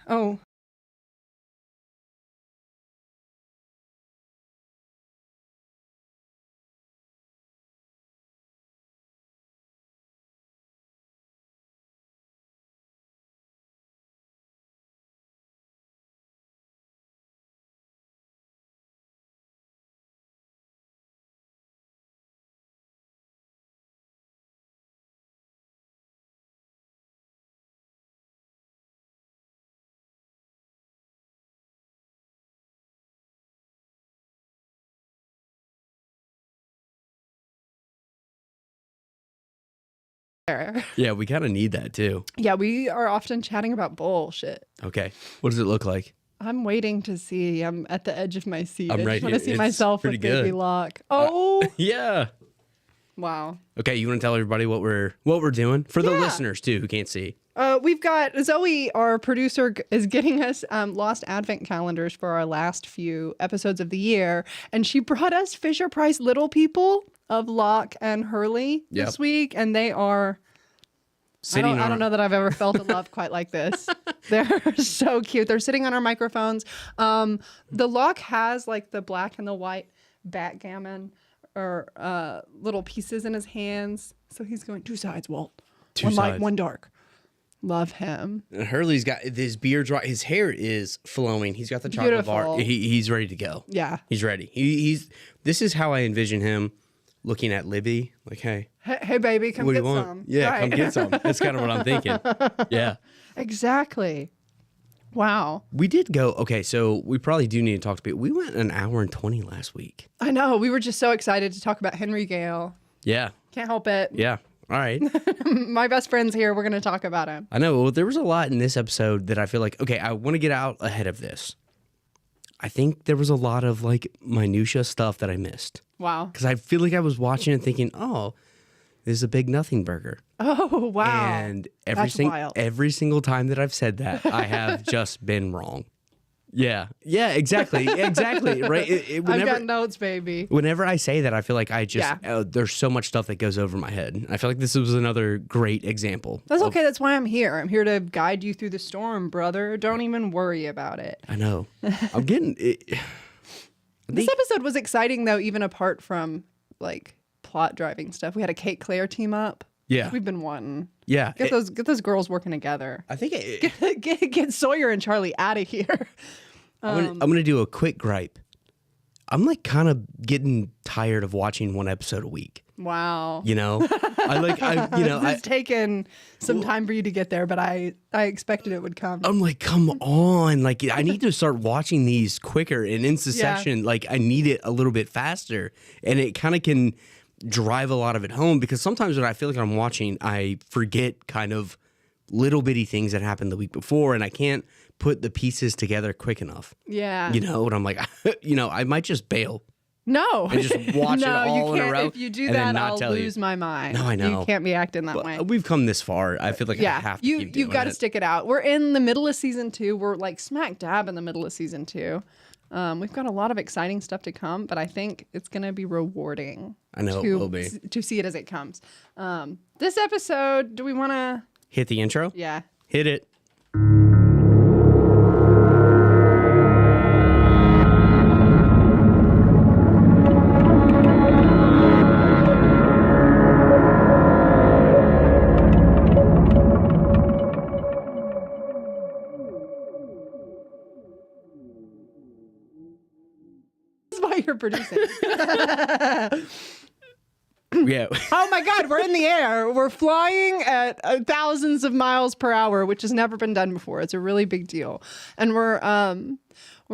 Oh. Yeah, we kind of need that too. Yeah, we are often chatting about bullshit. Okay. What does it look like? I'm waiting to see. I'm at the edge of my seat. I'm I right just want to here. see It's myself pretty with baby good. Locke. Oh, Yeah. wow. Okay, you want to tell everybody what we're doing for the Yeah. listeners too who can't see? We've got Zoe, our producer, is getting us lost advent calendars for our last few episodes of the year, and she brought us Fisher Price Little People of Locke and Hurley this week, and they are. I don't know that I've ever felt a love quite like this. They're so cute. They're sitting on our microphones. The Locke has like the black and the white backgammon or little pieces in his hands. So he's going 2 sides, Walt. One light, one dark. Love him. And Hurley's got his beard dry. His hair is flowing. He's got the chocolate bar. He's ready to go. Yeah. He's ready. He's. This is how I envision him looking at Libby. Like, hey, baby, come what do get you want? some. Yeah, Right. come get some. That's kind of what I'm thinking. Yeah. Exactly. Wow. We did go. Okay, so we probably do need to talk to people. We went an hour and 20 last week. I know. We were just so excited to talk about Henry Gale. Yeah. Can't help it. Yeah. All right. My best friend's here. We're going to talk about him. I know. Well, there was a lot in this episode that I feel like, okay, I want to get out ahead of this. I think there was a lot of like minutia stuff that I missed. Wow. Because I feel like I was watching and thinking, oh, this is a big nothing burger. Oh, wow. And wild. every single time that I've said that, I have just been wrong. Yeah. Yeah, exactly. Exactly. Right. I've got notes, baby. Whenever I say that, I feel like I just, there's so much stuff that goes over my head. I feel like this was another great example. That's okay. That's why I'm here. I'm here to guide you through the storm, brother. Don't even worry about it. I know. I'm getting it. This episode was exciting, though, even apart from like plot driving stuff. We had a Kate Claire team up. Yeah. We've been wanting. Yeah. Get those girls working together. I think Get Sawyer and Charlie out of here. I'm gonna do a quick gripe. I'm like kind of getting tired of watching one episode a week. Wow. You know, it's taken some time for you to get there, but I expected it would come. I'm like, come on. Like, I need to start watching these quicker and in succession. Like, I need it a little bit faster. And it kind of can drive a lot of it home because sometimes when I feel like I'm watching, I forget kind of little bitty things that happened the week before and I can't put the pieces together quick enough. Yeah. You know, and I'm like, I might just bail. No. And just watch it all in a row. If you do that, I'll lose my mind. No, I know. You can't be acting that way. We've come this far. I feel like I have to keep doing You've got to stick it out. We're in the middle of season 2. We're like smack dab in the middle of season 2. We've got a lot of exciting stuff to come, but I think it's going to be rewarding. I know it will be. To see it as it comes. This episode, do we want to... Hit the intro? Yeah. Hit it. You're producing. Yeah. Oh my God, we're in the air. We're flying at thousands of miles per hour, which has never been done before. It's a really big deal. And we're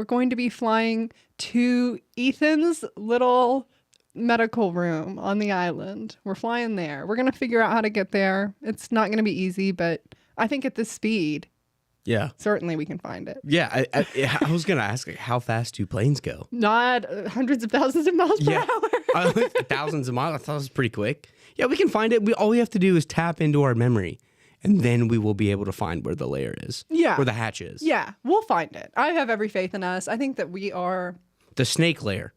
going to be flying to Ethan's little medical room on the island. We're flying there. We're going to figure out how to get there. It's not going to be easy, but I think at this speed, yeah, certainly we can find it. Yeah, I was going to ask, like, how fast do planes go? Not hundreds of thousands of miles per hour. Thousands of miles. I thought it was pretty quick. Yeah, we can find it. All we have to do is tap into our memory, and then we will be able to find where the layer is. Yeah. Where the hatch is. Yeah, we'll find it. I have every faith in us. I think that we are... The snake layer.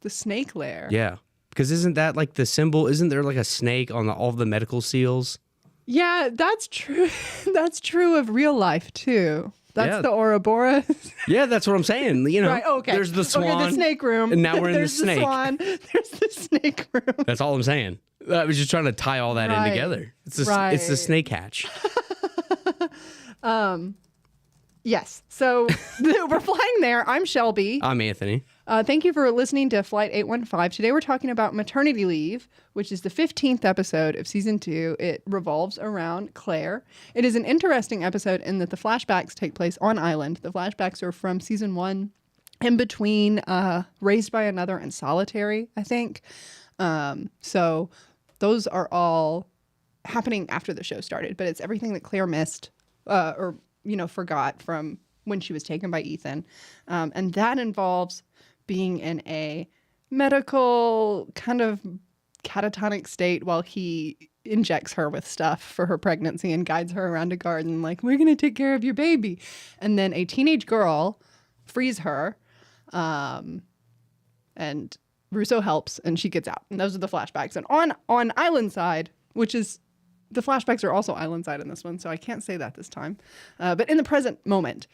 The snake layer? Yeah. Because isn't that like the symbol? Isn't there like a snake on all of the medical seals? Yeah, that's true. That's true of real life too. That's Yeah. the Ouroboros. Yeah, that's what I'm saying. You know, Right. Okay. there's the swan. Okay, the snake room. And now we're in the There's snake. Swan. There's the snake room. That's all I'm saying. I was just trying to tie all that in Right. together. It's the Right. snake hatch. Yes. So we're flying there. I'm Shelby. I'm Anthony. Thank you for listening to Flight 815. Today we're talking about Maternity Leave, which is the 15th episode of season 2. It revolves around Claire. It is an interesting episode in that the flashbacks take place on island. The flashbacks are from season 1, in between Raised by Another and Solitary, I think. So those are all happening after the show started, but it's everything that Claire missed or forgot from when she was taken by Ethan. And that involves being in a medical kind of catatonic state while he injects her with stuff for her pregnancy and guides her around a garden like, we're going to take care of your baby. And then a teenage girl frees her and Russo helps and she gets out. And those are the flashbacks. And on island side, which is the flashbacks are also island side in this one, so I can't say that this time. But in the present moment,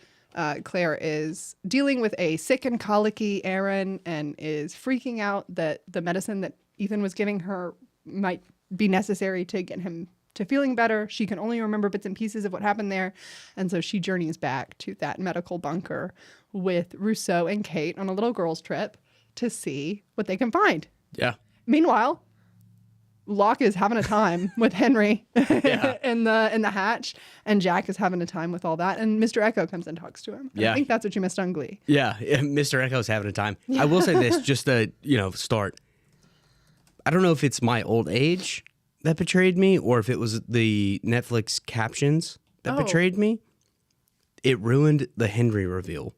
Claire is dealing with a sick and colicky Aaron and is freaking out that the medicine that Ethan was giving her might be necessary to get him to feeling better. She can only remember bits and pieces of what happened there. And so she journeys back to that medical bunker with Russo and Kate on a little girls' trip to see what they can find. Yeah. Meanwhile, Locke is having a time with Henry in the hatch, and Jack is having a time with all that, and Mr. Echo comes and talks to him. And I think that's what you missed on Glee. Yeah, Mr. Echo's having a time. I will say this, just to start. I don't know if it's my old age that betrayed me, or if it was the Netflix captions that betrayed me. It ruined the Henry reveal.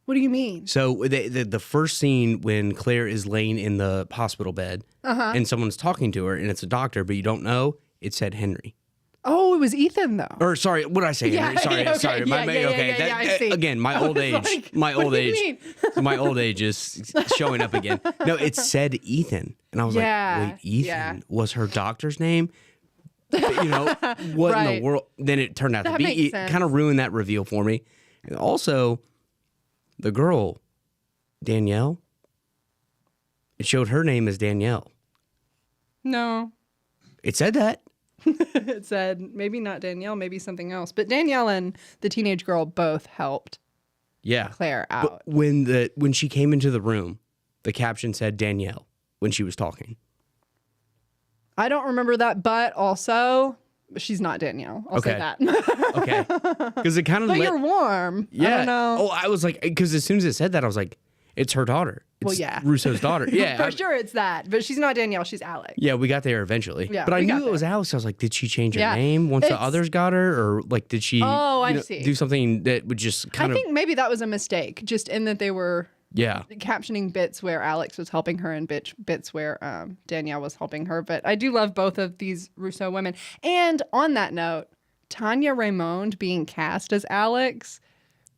What do you mean? So the first scene when Claire is laying in the hospital bed and someone's talking to her and it's a doctor, but you don't know, it said Henry. Oh, it was Ethan though. Or sorry, what did I say? Henry? Sorry, okay. sorry. I see. Again, my old age. Like, my old what do you age. mean? My old age is showing up again. No, it said Ethan, and I was like, wait, Ethan was her doctor's name. What in the world? Then it turned out to be. It kind of ruined that reveal for me. And also, the girl, Danielle, it showed her name as Danielle. No. It said that. It said maybe not Danielle, maybe something else. But Danielle and the teenage girl both helped Claire out. But when she came into the room, the caption said Danielle when she was talking. I don't remember that, but also she's not Danielle. I'll say that. Okay. Because it kind of But you're warm. Yeah. I don't know. Oh, I was like, because as soon as it said that, I was like, it's her daughter. It's Russo's daughter. Yeah. For sure it's that. But she's not Danielle. She's Alex. Yeah, we got there eventually. Yeah, but I we got knew it was there. Alex. I was like, did she change her name once the others got her? Or like, did she I see. do something that would just kind I think maybe that was a mistake, just in that they were captioning bits where Alex was helping her and bits where Danielle was helping her. But I do love both of these Russo women. And on that note, Tanya Raymond being cast as Alex,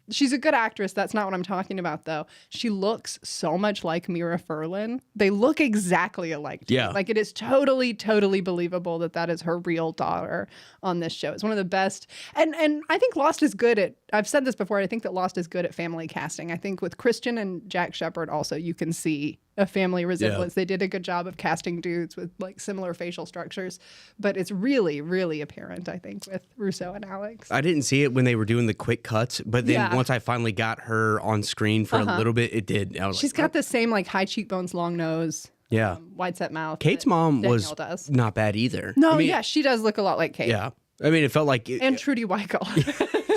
she's a good actress. That's not what I'm talking about, though. She looks so much like Mira Furlan. They look exactly alike. Yeah. Like, it is totally, totally believable that is her real daughter on this show. It's one of the best. And I think Lost is good at, I've said this before, I think that Lost is good at family casting. I think with Christian and Jack Shephard also, you can see a family resemblance. They did a good job of casting dudes with like similar facial structures, but it's really, really apparent, I think, with Russo and Alex. I didn't see it when they were doing the quick cuts, but then once I finally got her on screen for a little bit, it did. I was She's got the same like high cheekbones, long nose, wide set mouth. Kate's mom was not bad either. No, she does look a lot like Kate. Yeah. I mean, it felt like... And Trudy Weichel.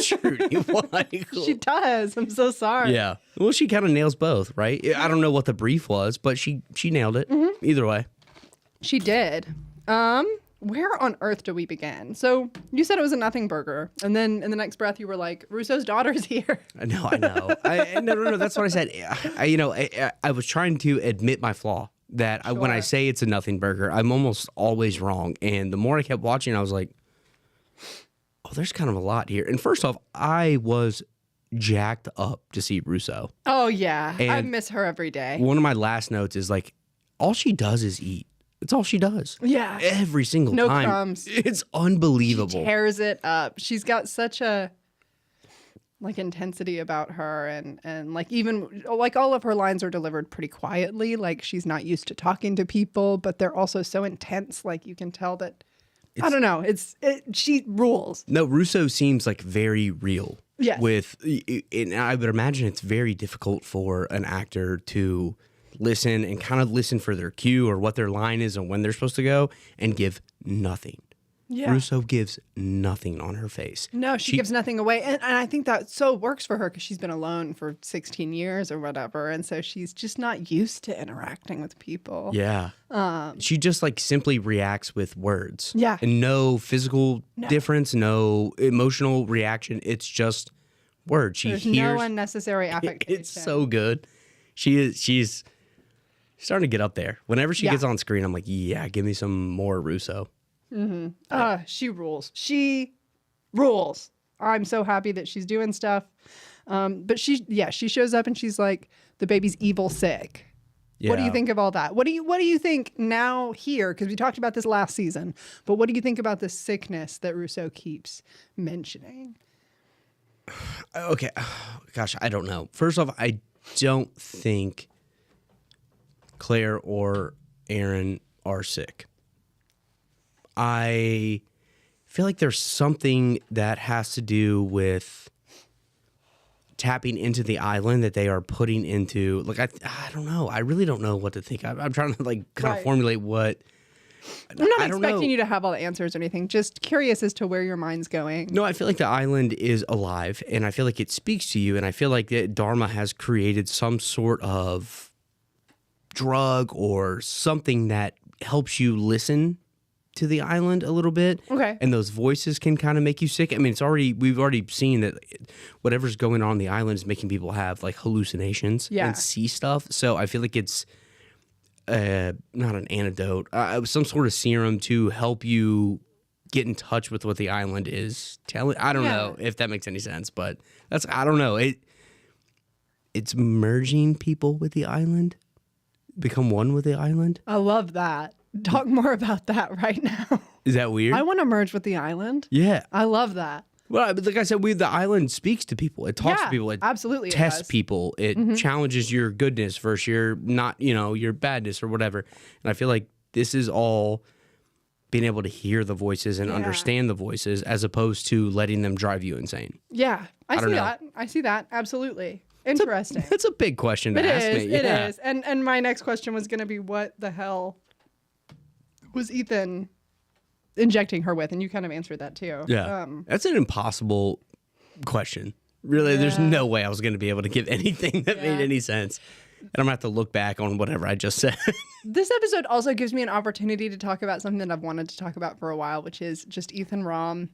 Trudy Weichel. She does. I'm so sorry. Yeah. Well, she kind of nails both, right? I don't know what the brief was, but she nailed it. Either way. She did. Where on earth do we begin? So you said it was a nothing burger, and then in the next breath you were like, Russo's daughter's here. I know. No. That's what I said. I was trying to admit my flaw. That when I say it's a nothing burger, I'm almost always wrong. And the more I kept watching, I was like, oh, there's kind of a lot here. And first off, I was jacked up to see Russo. Oh, yeah. And I miss her every day. One of my last notes is like, all she does is eat. It's all she does. Yeah. Every single No time. crumbs. It's unbelievable. She tears it up. She's got such a like intensity about her, and like even like all of her lines are delivered pretty quietly. Like she's not used to talking to people, but they're also so intense. Like you can tell that I don't know. She rules. No, Russo seems like very real. Yes. And I would imagine it's very difficult for an actor to listen and kind of listen for their cue or what their line is and when they're supposed to go and give nothing. Yeah. Russo gives nothing on her face. No, she gives nothing away. And I think that so works for her because she's been alone for 16 years or whatever. And so she's just not used to interacting with people. Yeah. She just like simply reacts with words. Yeah. And no physical difference, no emotional reaction. It's just words. There's no unnecessary affectation. It's so good. She's starting to get up there. Whenever she gets on screen, I'm like, yeah, give me some more Russo. She rules. She rules. I'm so happy that she's doing stuff. But she shows up and she's like, the baby's evil sick. Yeah. What do you think of all that? What do you think now here? Because we talked about this last season, but what do you think about the sickness that Russo keeps mentioning? Okay. Gosh, I don't know. First off, I don't think Claire or Aaron are sick. I feel like there's something that has to do with tapping into the island that they are putting into. Like, I don't know. I really don't know what to think. I'm trying to like kind of formulate what. I'm not expecting you to have all the answers or anything. Just curious as to where your mind's going. No, I feel like the island is alive, and I feel like it speaks to you, and I feel like that Dharma has created some sort of drug or something that helps you listen to the island a little bit. Okay. And those voices can kind of make you sick. I mean, we've already seen that whatever's going on the island is making people have like hallucinations and see stuff. So I feel like it's not an antidote, some sort of serum to help you get in touch with what the island is telling. I don't know if that makes any sense, but I don't know. It's merging people with the island, become one with the island. I love that. Talk more about that right now. Is that weird? I want to merge with the island. Yeah. I love that. Well, like I said, the island speaks to people. It talks to people. It absolutely tests people. It challenges your goodness versus your your badness or whatever. And I feel like this is all being able to hear the voices and understand the voices as opposed to letting them drive you insane. Yeah. I see that. Absolutely. Interesting. That's a big question to ask me. It is. And my next question was going to be, what the hell was Ethan injecting her with? And you kind of answered that too. Yeah. That's an impossible question. Really, there's no way I was going to be able to give anything that made any sense. And I'm going to have to look back on whatever I just said. This episode also gives me an opportunity to talk about something that I've wanted to talk about for a while, which is just Ethan Rahm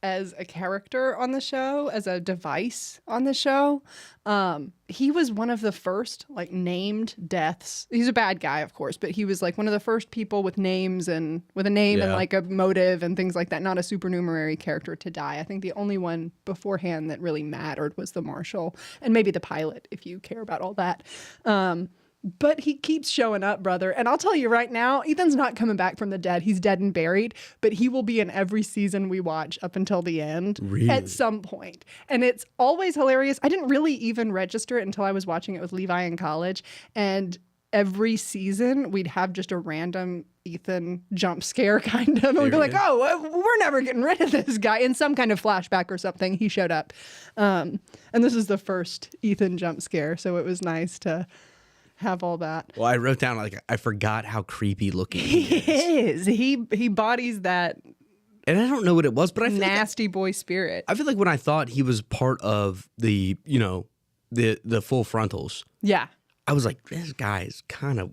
as a character on the show, as a device on the show. He was one of the first like named deaths. He's a bad guy, of course, but he was like one of the first people with names and with a name and like a motive and things like that. Not a supernumerary character to die. I think the only one beforehand that really mattered was the marshal and maybe the pilot, if you care about all that. But he keeps showing up, brother. And I'll tell you right now, Ethan's not coming back from the dead. He's dead and buried, but he will be in every season we watch up until the end at some point. And it's always hilarious. I didn't really even register it until I was watching it with Levi in college. And every season we'd have just a random Ethan jump scare kind of. And we'd be like, oh, we're never getting rid of this guy. In some kind of flashback or something, he showed up. And this is the first Ethan jump scare. So it was nice to have all that. Well, I wrote down like I forgot how creepy looking he is. He bodies that, and I don't know what it was, but I feel nasty boy spirit. I feel like when I thought he was part of the the full frontals, I was like, this guy is kind of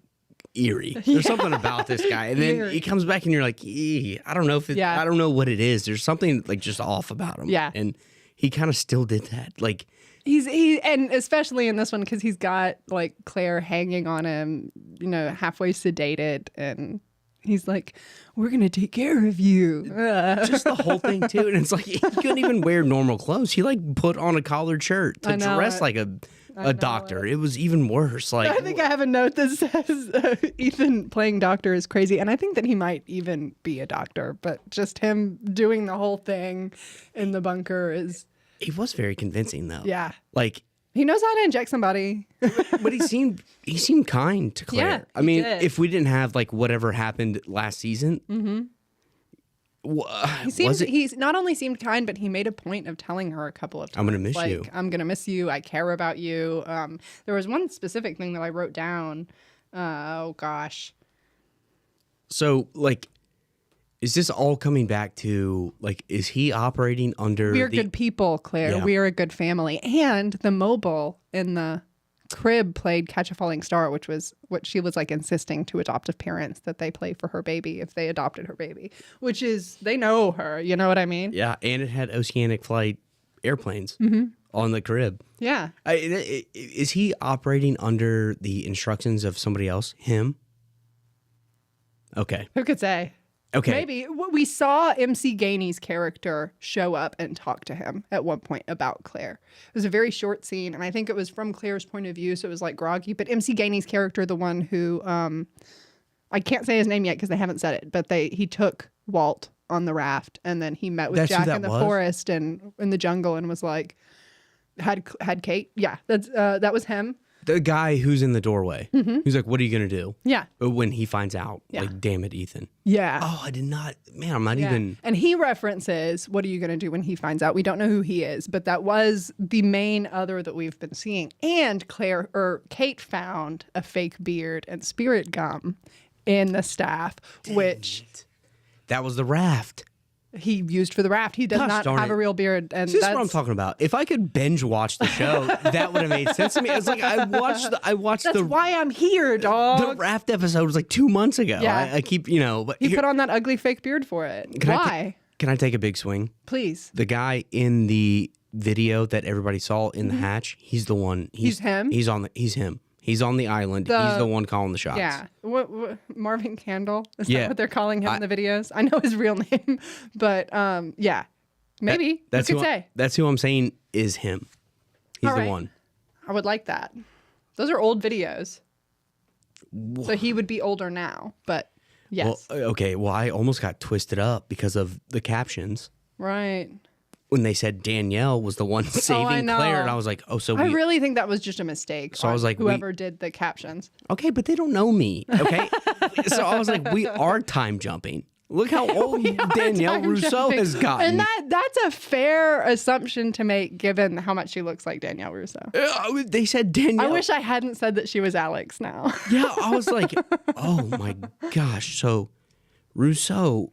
eerie. There's something about this guy, and then he comes back, and you're like, I don't know if I don't know what it is. There's something like just off about him. Yeah, and he kind of still did that, like. And especially in this one, because he's got like Claire hanging on him, halfway sedated, and he's like, "We're gonna take care of you." Just the whole thing too, and it's like he couldn't even wear normal clothes. He like put on a collared shirt to dress like a a doctor. It was even worse. Like, I think I have a note that says Ethan playing doctor is crazy. And I think that he might even be a doctor, but just him doing the whole thing in the bunker is... He was very convincing, though. Yeah. Like... He knows how to inject somebody. But he seemed kind to Claire. Yeah, I mean, did. if we didn't have like whatever happened last season, He's not only seemed kind, but he made a point of telling her a couple of times. I'm gonna miss you. I'm gonna miss you. I care about you. There was one specific thing that I wrote down. Oh gosh. So like, is this all coming back to like, is he operating under? We're good people, Claire. Yeah. We're a good family. And the mobile in the crib played Catch a Falling Star, which was what she was like insisting to adoptive parents that they play for her baby if they adopted her baby, which is, they know her. You know what I mean? Yeah, and it had oceanic flight airplanes on the crib. Yeah. Is he operating under the instructions of somebody else? Him? Okay. Who could say? Okay. Maybe. We saw MC Gainey's character show up and talk to him at one point about Claire. It was a very short scene, and I think it was from Claire's point of view, so it was like groggy. But MC Gainey's character, the one who, I can't say his name yet because they haven't said it, but he took Walt on the raft, and then he met with That's who Jack that in the was? forest and in the jungle and was like, had Kate. Yeah, that was him. The guy who's in the doorway. He's like, what are you going to do? Yeah. When he finds out, Yeah. like, damn it, Ethan. Yeah. Oh, I did not. Man, I'm not Yeah. even. And he references, what are you going to do when he finds out? We don't know who he is, but that was the main other that we've been seeing. And Kate found a fake beard and spirit gum in the staff, which That was the raft. he used for the raft. He does Gosh, not darn have it. a real beard. And This is that's what I'm talking about. If I could binge watch the show, that would have made sense to me. It's like I watched That's the why I'm here, dog. raft episode was like 2 months ago. Yeah. I keep, but He put on that ugly fake beard for it. Why? Can I take a big swing? Please. The guy in the video that everybody saw in the hatch, he's the one. He's him? He's him. He's on the island. He's the one calling the shots. Yeah. What Marvin Candle? Is Yeah. that what they're calling him in the videos? I know his real name, but yeah. Maybe. That's you could who say. That's who I'm saying is him. He's All the right. one. I would like that. Those are old videos. So he would be older now, but yes. Well, okay. Well, I almost got twisted up because of the captions Right. when they said Danielle was the one saving know. Claire, and I was like, oh, so I we. really think that was just a mistake. So I was on like, whoever did the captions. Okay, but they don't know me. Okay, so I was like, we are time jumping. Look how old Danielle Time Rousseau jumping. has gotten. And that's a fair assumption to make given how much she looks like Danielle Rousseau. They said Danielle. I wish I hadn't said that she was Alex now. Yeah, I was like, oh my gosh. So Rousseau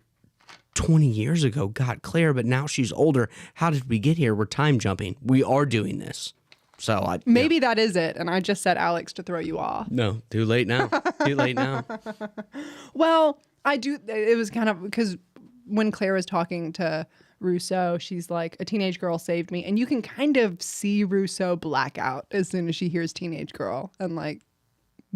20 years ago got Claire, but now she's older. How did we get here? We're time jumping. We are doing this. So Maybe that is it. And I just said Alex to throw you off. no, too late now. Too late now. Well, I do. It was kind of because when Claire was talking to Rousseau, she's like, a teenage girl saved me. And you can kind of see Rousseau black out as soon as she hears teenage girl and like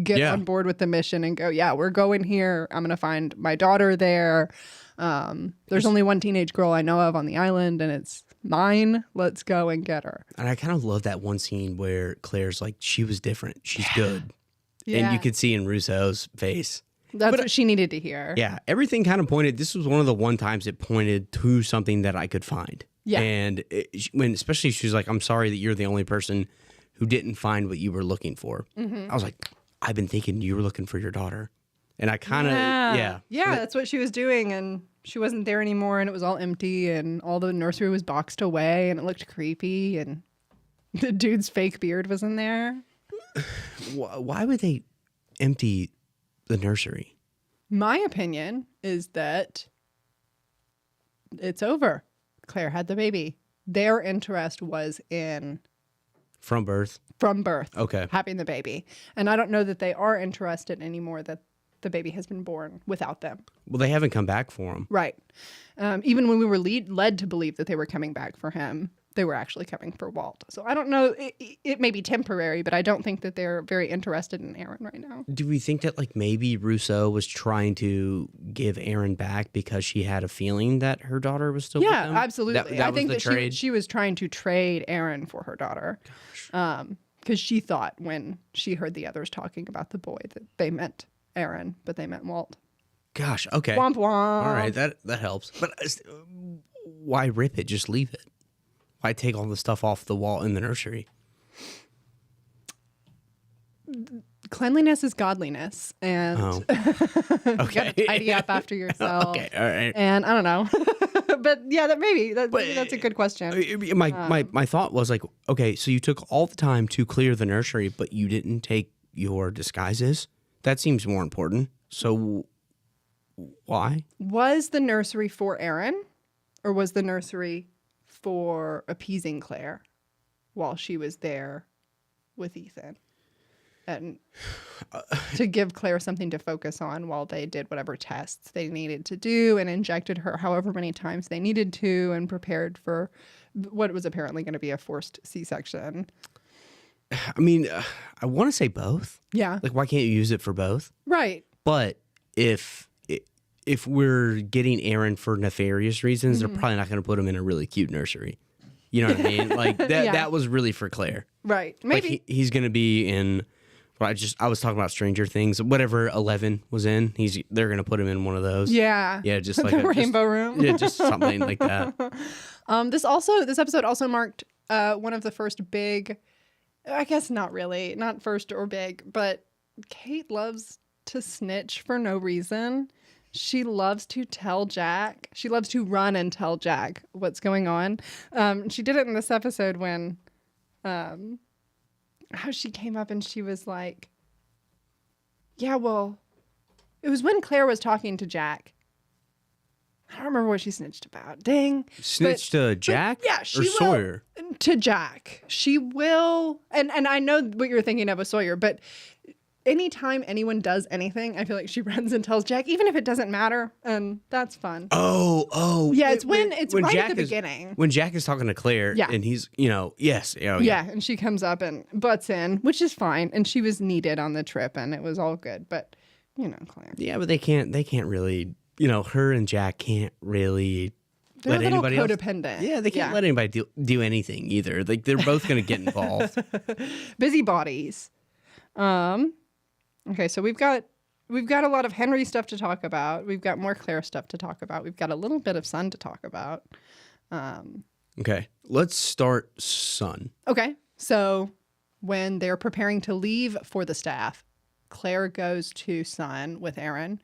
get Yeah. on board with the mission and go, yeah, we're going here. I'm going to find my daughter there. There's only one teenage girl I know of on the island and it's mine. Let's go and get her. And I kind of love that one scene where Claire's like, she was different. She's good. Yeah. And you could see in Rousseau's face. That's what she needed to hear. Yeah, everything kind of pointed. This was one of the one times it pointed to something that I could find. Yeah. And especially she was like, I'm sorry that you're the only person who didn't find what you were looking for. I was like, I've been thinking you were looking for your daughter. And I kind of, yeah. Yeah, that's what she was doing. And she wasn't there anymore. And it was all empty. And all the nursery was boxed away. And it looked creepy. And the dude's fake beard was in there. Why would they empty the nursery? My opinion is that it's over. Claire had the baby. Their interest was in From birth? from birth. Okay. Having the baby. And I don't know that they are interested anymore that the baby has been born without them. Well, they haven't come back for him. Right. Even when we were led to believe that they were coming back for him, they were actually coming for Walt. So I don't know. It may be temporary, but I don't think that they're very interested in Aaron right now. Do we think that like maybe Rousseau was trying to give Aaron back because she had a feeling that her daughter was still with Yeah, them? absolutely. That I think was the that trade? she was trying to trade Aaron for her daughter. Because she thought when she heard the others talking about the boy that they meant Aaron, but they meant Walt. Gosh, okay. Womp womp. All right, that helps. But why rip it? Just leave it. Why take all the stuff off the wall in the nursery? Cleanliness is godliness, and you gotta tidy up after yourself. Okay, all right. And I don't know, but yeah, maybe that's a good question. My thought was like, okay, so you took all the time to clear the nursery, but you didn't take your disguises. That seems more important. So why? Was the nursery for Aaron, or was the nursery for appeasing Claire while she was there with Ethan? And to give Claire something to focus on while they did whatever tests they needed to do and injected her however many times they needed to and prepared for what was apparently going to be a forced C-section. I mean, I want to say both. Yeah. Like, why can't you use it for both? Right. But if we're getting Aaron for nefarious reasons, they're probably not going to put him in a really cute nursery. You know what I mean? Like, that was really for Claire. Right. Maybe. Like he's going to be in... I was talking about Stranger Things, whatever 11 was in. They're gonna put him in one of those. Yeah, just like the rainbow room. Yeah, just something like that. This episode also marked one of the first big. I guess not really, not first or big, but Kate loves to snitch for no reason. She loves to tell Jack. She loves to run and tell Jack what's going on. She did it in this episode when. How she came up and she was like, yeah, well, it was when Claire was talking to Jack. I don't remember what she snitched about. Dang. Snitched to Jack? Yeah, she or will. Sawyer? To Jack. She will. And I know what you're thinking of with Sawyer, but anytime anyone does anything, I feel like she runs and tells Jack, even if it doesn't matter, and that's fun. Oh. Yeah, it's when right Jack at the beginning. When Jack is talking to Claire, and he's, yes. Oh, yeah, and she comes up and butts in, which is fine, and she was needed on the trip, and it was all good, but, Claire. Yeah, but they can't really, her and Jack can't really... They're let a little anybody codependent. Else, yeah, they can't let anybody do anything either. Like, they're both going to get involved. Busybodies. Okay, so we've got a lot of Henry stuff to talk about. We've got more Claire stuff to talk about. We've got a little bit of Sun to talk about. Okay, let's start Sun. Okay, so when they're preparing to leave for the staff, Claire goes to Sun with Aaron.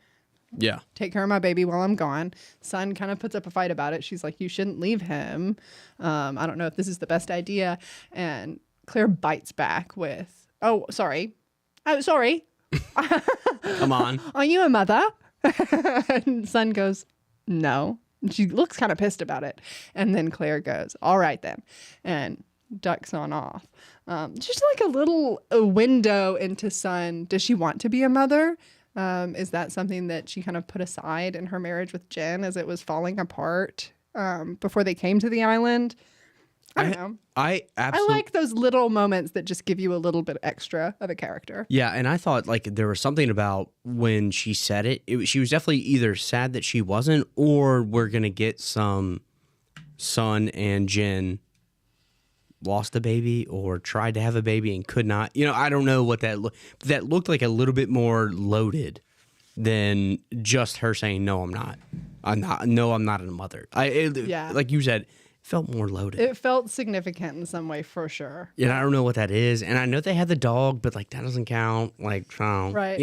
Yeah. Take care of my baby while I'm gone. Sun kind of puts up a fight about it. She's like, you shouldn't leave him. I don't know if this is the best idea. And Claire bites back with, oh, sorry. Come on. Are you a mother? And Sun goes, no. And she looks kind of pissed about it. And then Claire goes, all right then. And ducks on off. Just like a window into Sun. Does she want to be a mother? Is that something that she kind of put aside in her marriage with Jen as it was falling apart before they came to the island? I don't know. I like those little moments that just give you a little bit extra of a character. Yeah, and I thought like there was something about when she said it. She was definitely either sad that she wasn't, or we're gonna get some Sun and Jen lost a baby or tried to have a baby and could not. I don't know what that looked like. A little bit more loaded than just her saying no, I'm not. I'm not a mother. Like you said. Felt more loaded. It felt significant in some way for sure. Yeah, I don't know what that is, and I know they had the dog, but like that doesn't count. Like, right?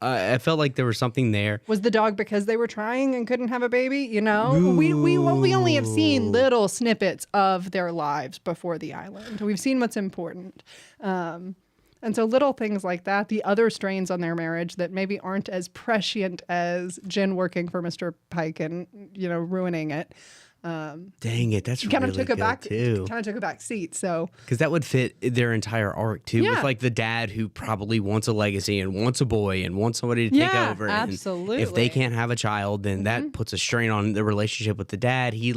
I felt like there was something there. Was the dog because they were trying and couldn't have a baby? We only have seen little snippets of their lives before the island. We've seen what's important, and so little things like that. The other strains on their marriage that maybe aren't as prescient as Jen working for Mr. Pike and ruining it. Dang it, that's really good too. Kind of took a back seat, so because that would fit their entire arc too, with like the dad who probably wants a legacy and wants a boy and wants somebody to take over. Absolutely. And if they can't have a child, then that puts a strain on the relationship with the dad. He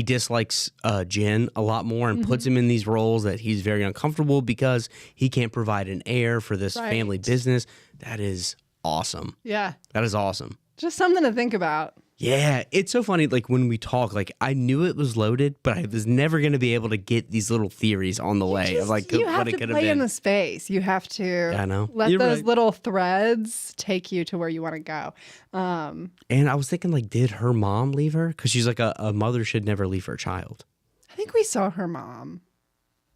dislikes Jen a lot more and puts him in these roles that he's very uncomfortable because he can't provide an heir for this family business. That is awesome. Yeah, that is awesome. Just something to think about. Yeah, it's so funny. Like when we talk, like I knew it was loaded, but I was never going to be able to get these little theories on the way of like you what have it to could have play in been. the space. You have to I know. let You're those right. little threads take you to where you want to go. And I was thinking, like, did her mom leave her? Because she's like a mother should never leave her child. I think we saw her mom.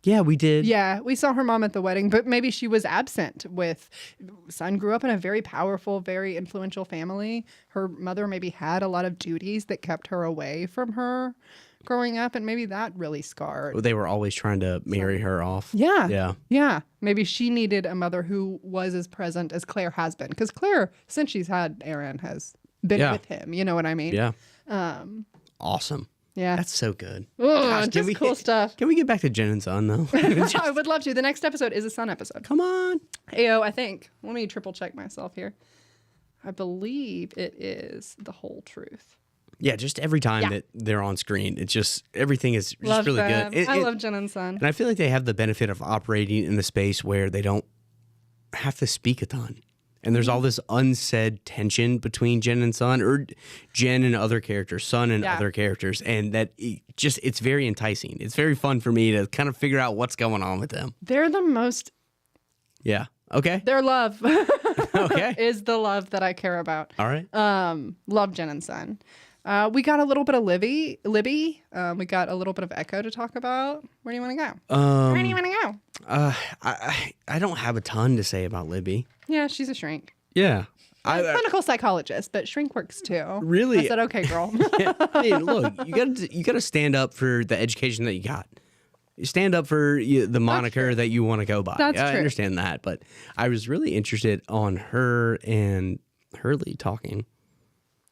Yeah, we did. Yeah, we saw her mom at the wedding, but maybe she was absent with son grew up in a very powerful, very influential family. Her mother maybe had a lot of duties that kept her away from her growing up, and maybe that really scarred. They were always trying to marry her off. Yeah. Yeah. Yeah. Maybe she needed a mother who was as present as Claire has been. Because Claire, since she's had Aaron, has been Yeah. with him. You know what I mean? Yeah. Awesome. Yeah. That's so good. Ugh, just cool stuff. Can we get back to Jen and Son, though? I would love to. The next episode is a Sun episode. Come on. Ayo, I think. Let me triple check myself here. I believe it is The Whole Truth. Yeah, just every time Yeah. that they're on screen, it's just everything is just Love really them. good. I love Jen and Son. And I feel like they have the benefit of operating in the space where they don't have to speak a ton. And there's all this unsaid tension between Jen and Son, or Jen and other characters, Son and Yeah. other characters. And that it's very enticing. It's very fun for me to kind of figure out what's going on with them. They're the most, Yeah. Okay. their love Okay. is the love that I care about. All right. Love Jen and Son. We got a little bit of Libby. We got a little bit of Echo to talk about. Where do you want to go? Where do you want to go? I don't have a ton to say about Libby. Yeah, she's a shrink. Yeah. Clinical psychologist, but shrink works too. Really? I said, okay, girl. I mean, look, you got to stand up for the education that you got. You stand up for the moniker that you want to go by. That's I true. understand that, but I was really interested on her and Hurley talking.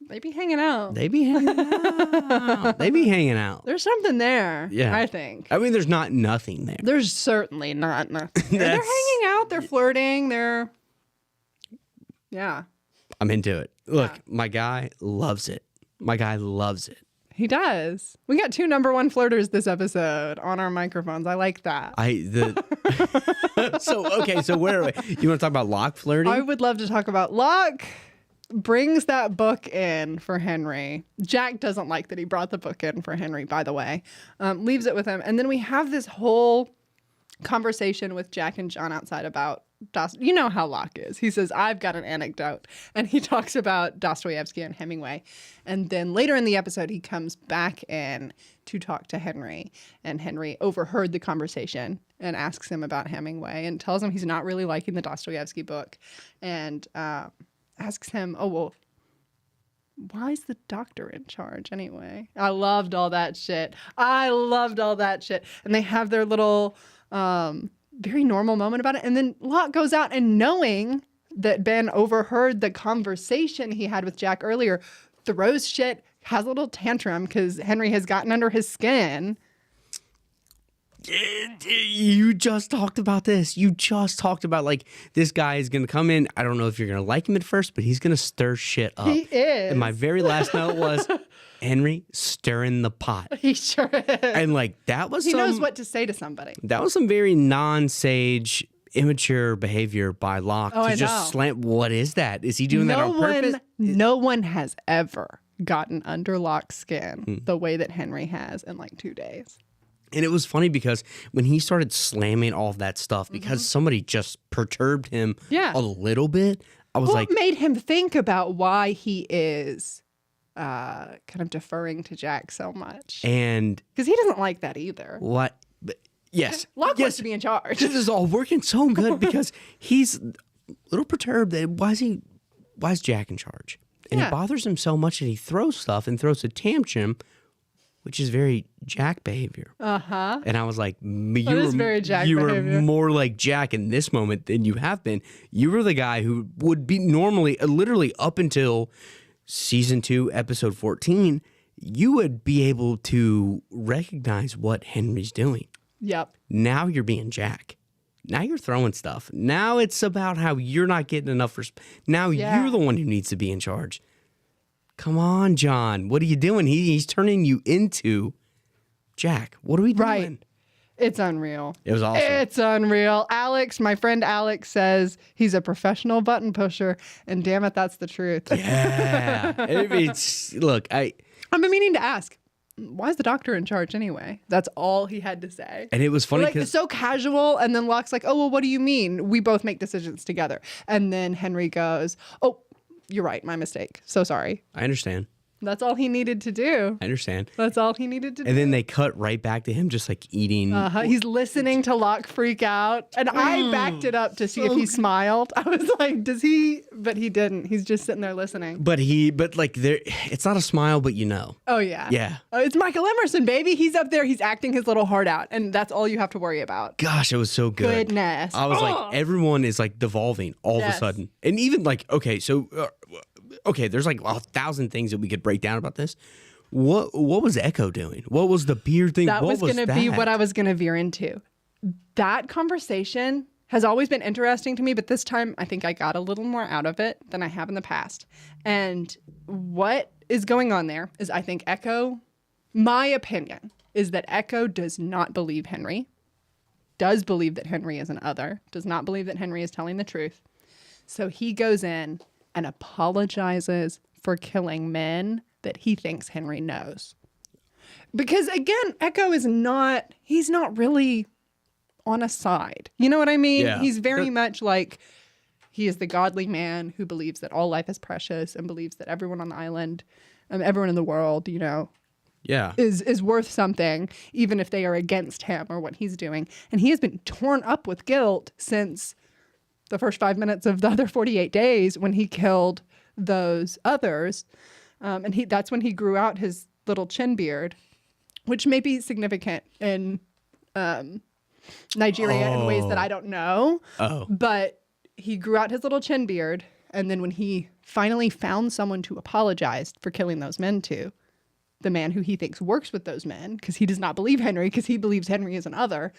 They be hanging out. They be hanging out. They be hanging out. There's something there. Yeah. I think. I mean, there's not nothing there. There's certainly not nothing. They're That's- hanging out. They're flirting. Yeah. I'm into it. Look, my guy loves it. My guy loves it. He does. We got 2 number 1 flirters this episode on our microphones. I like that. So where are we? You want to talk about Locke flirting? I would love to talk about Locke brings that book in for Henry. Jack doesn't like that he brought the book in for Henry, by the way. Leaves it with him. And then we have this whole conversation with Jack and John outside about you know how Locke is. He says, I've got an anecdote. And he talks about Dostoevsky and Hemingway. And then later in the episode, he comes back in to talk to Henry. And Henry overheard the conversation and asks him about Hemingway and tells him he's not really liking the Dostoevsky book. And asks him, oh, well, why is the doctor in charge anyway? I loved all that shit. And they have their little very normal moment about it. And then Locke goes out and knowing that Ben overheard the conversation he had with Jack earlier, throws shit, has a little tantrum because Henry has gotten under his skin. You just talked about this. You just talked about like this guy is going to come in. I don't know if you're going to like him at first, but he's going to stir shit up. He is. And my very last note was Henry stirring the pot. He sure is. And like that was He knows what to say to somebody. That was some very non-sage, immature behavior by Locke Oh, to I just know. slant. What is that? Is he doing that on purpose? No one has ever gotten under Locke's skin the way that Henry has in like 2 days. And it was funny because when he started slamming all of that stuff, because somebody just perturbed him Yeah. a little bit, I was What like, made him think about why he is kind of deferring to Jack so much? and Because he doesn't like that either. what? But yes, Locke yes, wants to be in charge. this is all working so good because he's a little perturbed. That why is Jack in charge? And Yeah. it bothers him so much that he throws stuff and throws a tantrum, which is very Jack behavior. Uh-huh. And I was like, is very Jack you behavior. were more like Jack in this moment than you have been. You were the guy who would be normally, literally up until season 2, episode 14, you would be able to recognize what Henry's doing. Yep. Now you're being Jack. Now you're throwing stuff. Now it's about how you're not getting enough. Now Yeah. you're the one who needs to be in charge. Come on, John. What are you doing? He's turning you into Jack. What are we doing? Right. It's unreal. It was awesome. It's unreal. Alex, my friend Alex, says he's a professional button pusher, and damn it, that's the truth. Yeah. Look, I've been meaning to ask, why is the doctor in charge anyway? That's all he had to say. and it was funny Like, because it's so casual, and then Locke's like, oh, well, what do you mean? We both make decisions together. And then Henry goes, oh, you're right, my mistake. So sorry. I understand. That's all he needed to do. I understand. That's all he needed to do. And then they cut right back to him just like eating. He's listening to Locke freak out. And I backed it up to see if he smiled. I was like, does he? But he didn't. He's just sitting there listening. But like there, it's not a smile, but you know. Oh, yeah. Yeah. It's Michael Emerson, baby. He's up there. He's acting his little heart out. And that's all you have to worry about. Gosh, it was so good. Goodness. I was like, everyone is like devolving all of a sudden. And even like, okay, so, there's like 1,000 things that we could break down about this. What was Echo doing? What was the beard thing? That was going to be what I was going to veer into. That conversation has always been interesting to me, but this time I think I got a little more out of it than I have in the past. And what is going on there is I think Echo, my opinion, is that Echo does not believe Henry, does believe that Henry is an other, does not believe that Henry is telling the truth. So he goes in and apologizes for killing men that he thinks Henry knows. Because again, Echo is he's not really on a side. You know what I mean? Yeah. He's very much like, he is the godly man who believes that all life is precious and believes that everyone on the island, everyone in the world, Yeah. is worth something, even if they are against him or what he's doing. And he has been torn up with guilt since the first 5 minutes of the other 48 days when he killed those others. And that's when he grew out his little chin beard, which may be significant in Nigeria in ways that I don't know. Oh. But he grew out his little chin beard. And then when he finally found someone to apologize for killing those men to, the man who he thinks works with those men, because he does not believe Henry, because he believes Henry is an other,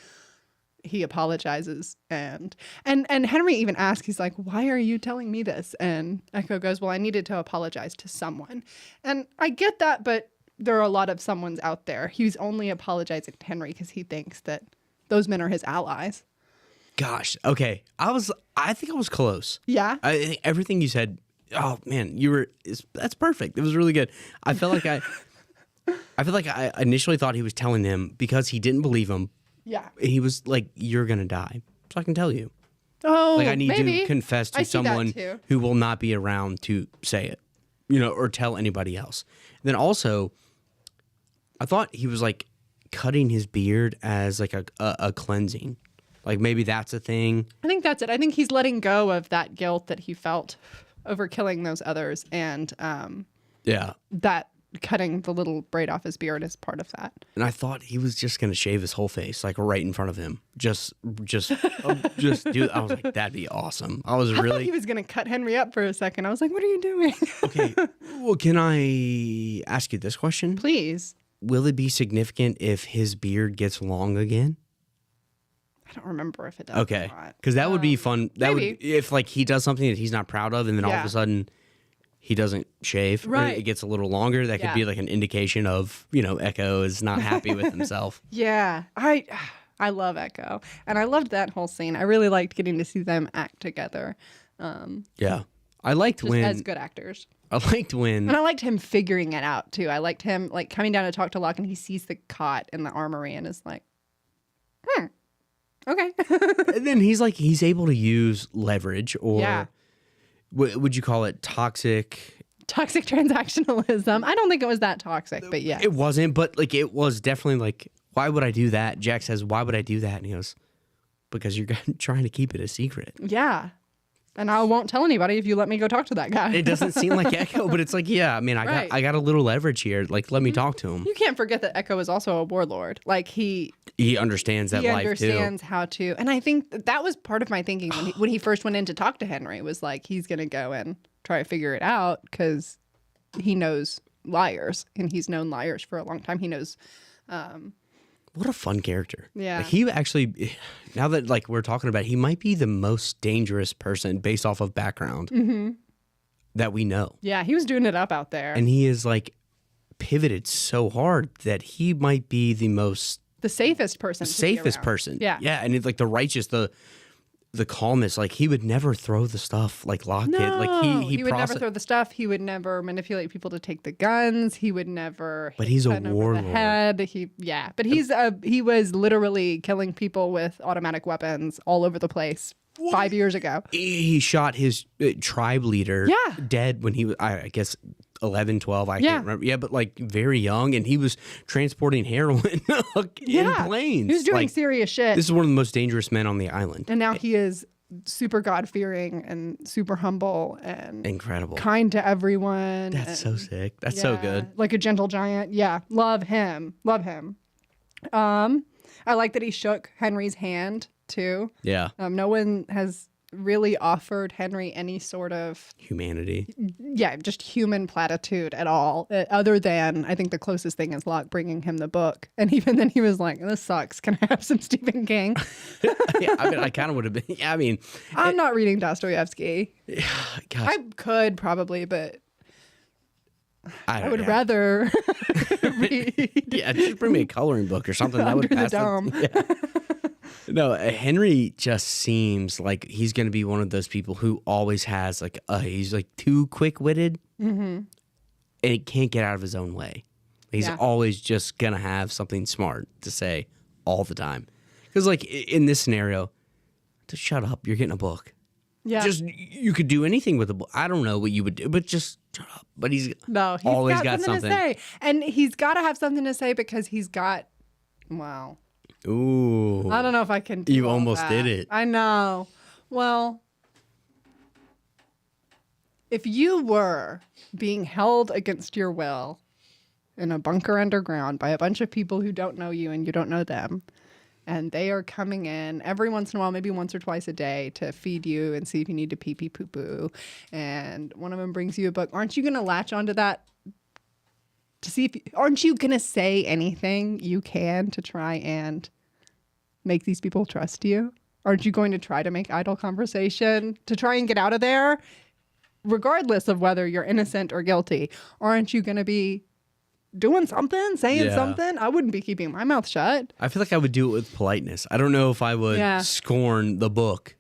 he apologizes. And Henry even asks, he's like, why are you telling me this? And Echo goes, well, I needed to apologize to someone. And I get that, but there are a lot of someones out there. He's only apologizing to Henry because he thinks that those men are his allies. Gosh. Okay. I think I was close. Yeah. I think everything you said, oh man, that's perfect. It was really good. I felt like I initially thought he was telling him because he didn't believe him. Yeah. He was like, you're going to die. So I can tell you. Oh, Like I need maybe. to confess I to see that someone too. who will not be around to say it, or tell anybody else. And then also, I thought he was like cutting his beard as like a cleansing. Like maybe that's a thing. I think that's it. I think he's letting go of that guilt that he felt over killing those others, and Yeah. that cutting the little braid off his beard is part of that. And I thought he was just going to shave his whole face, like right in front of him. Just do. I was like, that'd be awesome. I thought he was going to cut Henry up for a second. I was like, what are you doing? Okay. Well, can I ask you this question? Please. Will it be significant if his beard gets long again? I don't remember if it does. Okay. Or not. Because that would be fun. That maybe. would, if like he does something that he's not proud of, and then all of Yeah. a sudden he doesn't shave, or Right. it gets a little longer. That could Yeah. be like an indication of Echo is not happy with himself. Yeah. I love Echo. And I loved that whole scene. I really liked getting to see them act together. Yeah. I liked Just when as good actors. I liked when And I liked him figuring it out too. I liked him like coming down to talk to Locke, and he sees the cot in the armory and is like, okay. and then he's able to use leverage, or Yeah. would you call it toxic? Toxic transactionalism. I don't think it was that toxic, but yeah. It wasn't, but like it was definitely like, why would I do that? Jack says, why would I do that? And he goes, because you're trying to keep it a secret. Yeah. And I won't tell anybody if you let me go talk to that guy. It doesn't seem like Echo, but it's like, yeah, I mean, Right. I got a little leverage here. Like, let me talk to him. You can't forget that Echo is also a warlord. Like he Understands that life understands how to. And I think that was part of my thinking when he first went in to talk to Henry, was like, he's going to go and try to figure it out because he knows liars, and he's known liars for a long time. He knows. What a fun character. Yeah. Like, he actually, now that like we're talking about it, he might be the most dangerous person based off of background that we know. Yeah, he was doing it up out there. And he is like pivoted so hard that he might be the most the safest person. Safest person. Yeah. Yeah. And it's like the righteous, the calmest, like he would never throw the stuff like Locke did. Like he would never throw the stuff. He would never manipulate people to take the guns. He would never. But he's a gun over warlord. the head. But he was literally killing people with automatic weapons all over the place 5 years ago. He shot his tribe leader dead when he was, I guess, 11, 12. I can't remember. Yeah, but like very young, and he was transporting heroin in planes. He was doing serious shit. This is one of the most dangerous men on the island. And now he is super God-fearing and super humble and incredible, kind to everyone. That's so sick. That's so good. Like a gentle giant. Yeah, love him. I like that he shook Henry's hand too. Yeah. No one has really offered Henry any sort of humanity. Yeah, just human platitude at all. Other than, I think the closest thing is Locke bringing him the book. And even then he was like, this sucks. Can I have some Stephen King? Yeah, I mean, I kind of would have been. Yeah, I mean. I'm not reading Dostoevsky. Gosh. I could probably, but I would yeah. rather read. Yeah, just bring me a coloring book or something. That would Under the pass Dome. Yeah. No, Henry just seems like he's going to be one of those people who always has like, he's like too quick-witted and he can't get out of his own way. He's always just going to have something smart to say all the time. Because like in this scenario, just shut up, you're getting a book. Yeah. Just, you could do anything with a book. I don't know what you would do, but just shut up. But he's always got something to say. And he's got to have something to say because he's got, wow. Ooh. I don't know if I can do You all almost that. did it. I know. Well, if you were being held against your will in a bunker underground by a bunch of people who don't know you and you don't know them, and they are coming in every once in a while, maybe once or twice a day, to feed you and see if you need to pee-pee poo-poo, and one of them brings you a book, aren't you going to latch onto that to see if aren't you going to say anything you can to try and make these people trust you? Aren't you going to try to make idle conversation to try and get out of there, regardless of whether you're innocent or guilty? Aren't you going to be doing something, saying something? I wouldn't be keeping my mouth shut. I feel like I would do it with politeness. I don't know if I would scorn the book.